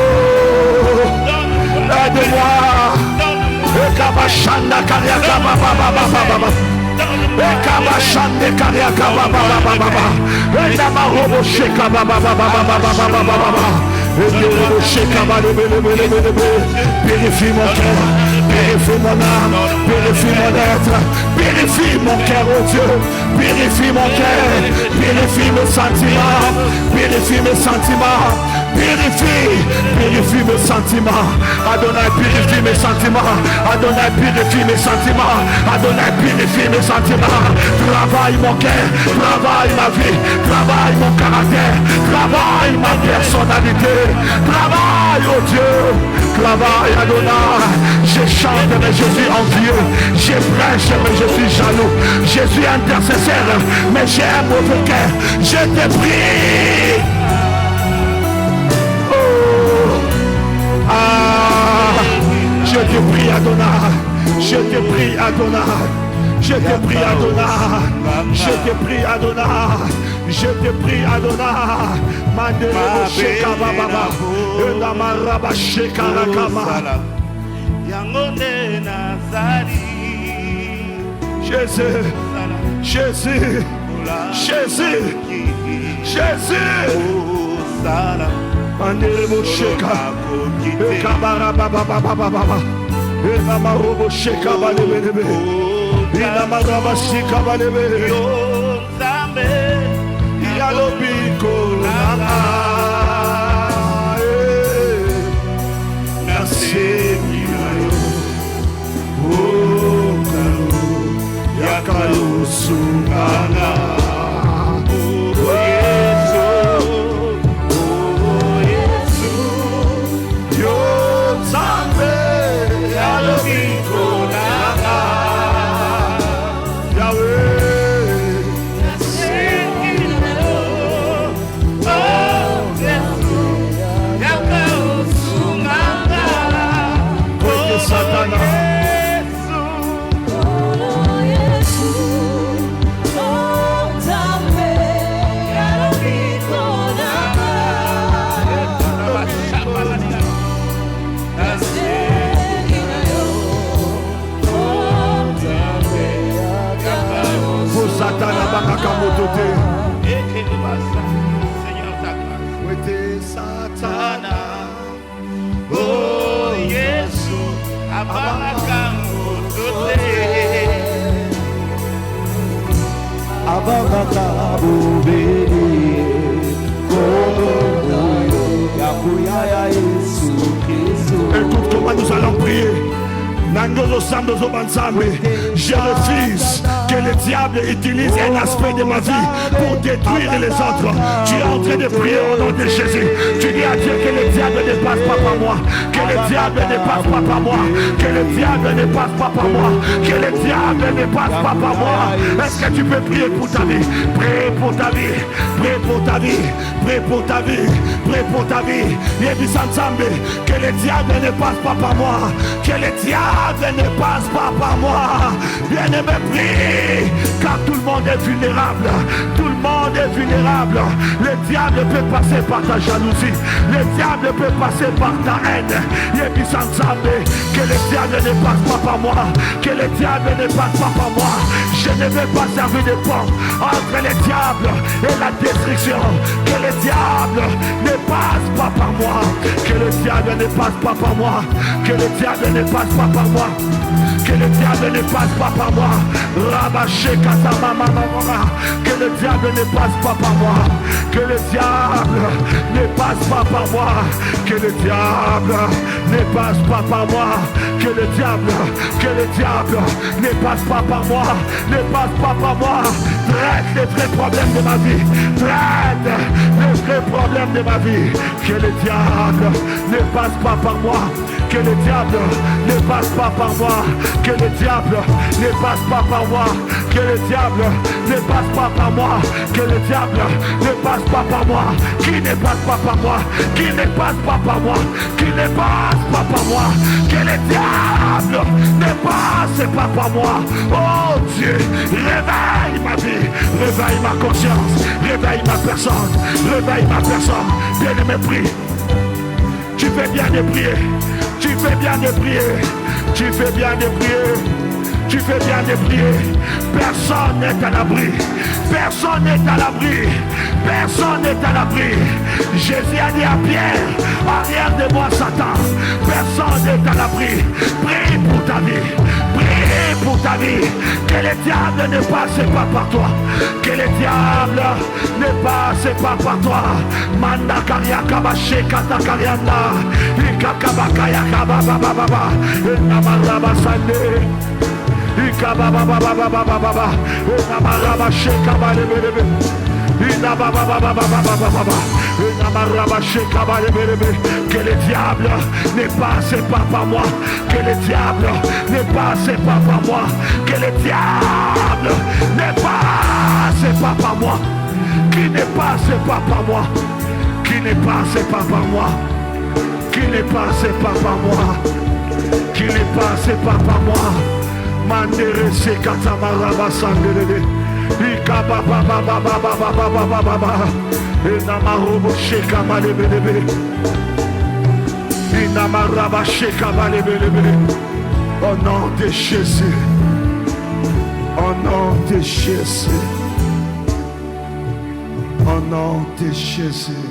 B: Aide-moi. Ekabashanda kariaka baba baba baba. Ekabashande kariaka baba baba baba. Enamarobo sheka baba baba baba baba. Purifie mon cœur, purifie mon âme, purifie mon être, purifie mon cœur, oh Dieu, purifie mon cœur, purifie mes sentiments, purifie mes sentiments, purifie mes sentiments. Adonai, purifie mes sentiments, Adonai, purifie mes sentiments, Adonai, purifie mes sentiments. Travaille mon cœur, travaille ma vie, travaille mon caractère, travaille ma personnalité. Travaille, oh Dieu, travaille Adonai. Je chante mais je suis envieux. Je prêche mais je suis jaloux. Je suis intercesseur mais j'ai un mauvais cœur. Je te prie. Oh. Ah. Je te prie Adonai. Je te prie Adonai. Je te prie Adonai. Je te prie Adonai. Je te prie Adonai. Mandelo sheka baba. Enamaraba sheka rakama.
C: Yangone nazari.
B: Jésus. Jésus. Jésus. Jésus. Mandelo sheka. Ekabara baba baba baba. Enamarobo sheka balebelebe. Enamaraba sheka balebelebe. Yalobiko lama. Merci minayo. Oh kalu yakalu sungana. Oh Yesu, oh Yesu. Yo zambe yalobiko lama. Yahweh.
C: Seigneur ta grâce. Satana. Oh Yesu. Abarakango tote.
D: Abarakango beni.
B: Écoute comment nous allons prier. Je refuse que le diable utilise un aspect de ma vie pour détruire les autres. Tu es en train de prier au nom de Jésus. Tu dis à Dieu que le diable ne passe pas par moi. Que le diable ne passe pas par moi. Que le diable ne passe pas par moi. Que le diable ne passe pas par moi. Est-ce que tu peux prier pour ta vie? Prie pour ta vie. Prie pour ta vie. Prie pour ta vie. Prie pour ta vie. Que le diable ne passe pas par moi. Que le diable ne passe pas par moi. Bien-aimé, prie. Car tout le monde est vulnérable. Tout le monde on est vulnérable. Le diable peut passer par ta jalousie. Le diable peut passer par ta haine. Que le diable ne passe pas par moi. Que le diable ne passe pas par moi. Je ne veux pas servir de pont entre le diable et la destruction. Que le diable ne passe pas par moi. Que le diable ne passe pas par moi. Que le diable ne passe pas par moi. Que le diable ne passe pas par moi. Que le diable ne passe pas par moi. Que le diable ne passe pas par moi. Que le diable ne passe pas par moi. Que le diable ne passe pas par moi. Ne passe pas par moi. Traite les vrais problèmes de ma vie. Traite les vrais problèmes de ma vie. Que le diable ne passe pas par moi. Que le diable ne passe pas par moi. Que le diable ne passe pas par moi. Que le diable ne passe pas par moi. Que le diable ne passe pas par moi. Qui ne passe pas par moi. Qui ne passe pas par moi. Qui ne passe pas par moi. Que le diable ne passe pas par moi. Oh Dieu, réveille ma vie. Réveille ma conscience. Réveille ma personne. Réveille ma personne. Bien-aimé, prie. Tu fais bien de prier. Tu fais bien de prier. Tu fais bien de prier. Tu fais bien de prier. Personne n'est à l'abri. Personne n'est à l'abri. Personne n'est à l'abri. Jésus a dit à Pierre, arrière de moi Satan. Personne n'est à l'abri. Prie pour ta vie. Prie pour ta vie. Que le diable ne passe pas par toi. Que le diable ne passe pas par toi. Manda karia kabache kata karianda. Ikakabakaya kababababa. Namaraba sande. Ikabababababababa. Namaraba shekaba lebelebe. Que le diable ne passe pas par moi. Que le diable ne passe pas par moi. Que le diable ne passe pas par moi. Qui ne passe pas par moi. Qui ne passe pas par moi. Qui ne passe pas par moi. Qui ne passe pas par moi. Mandere se katamaraba sandelele. Ikaba baba baba baba baba baba. Inamarobo sheka malebelebe. Inamaraba sheka malebelebe. Au nom de Jésus. Au nom de Jésus. Au nom de Jésus.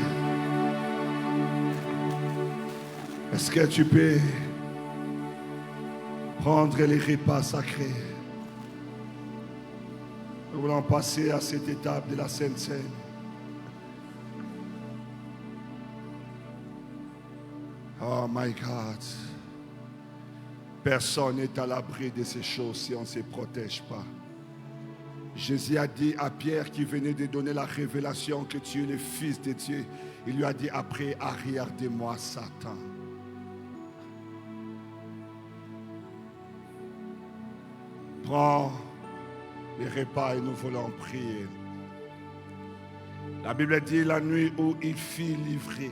B: Est-ce que tu peux prendre les repas sacrés? Nous voulons passer à cette étape de la Sainte Seine. Oh my God. Personne n'est à l'abri de ces choses si on ne se protège pas. Jésus a dit à Pierre qui venait de donner la révélation que tu es le Fils de Dieu. Il lui a dit après, arrière de moi Satan. Prends les repas et nous voulons prier. La Bible dit la nuit où il fut livré.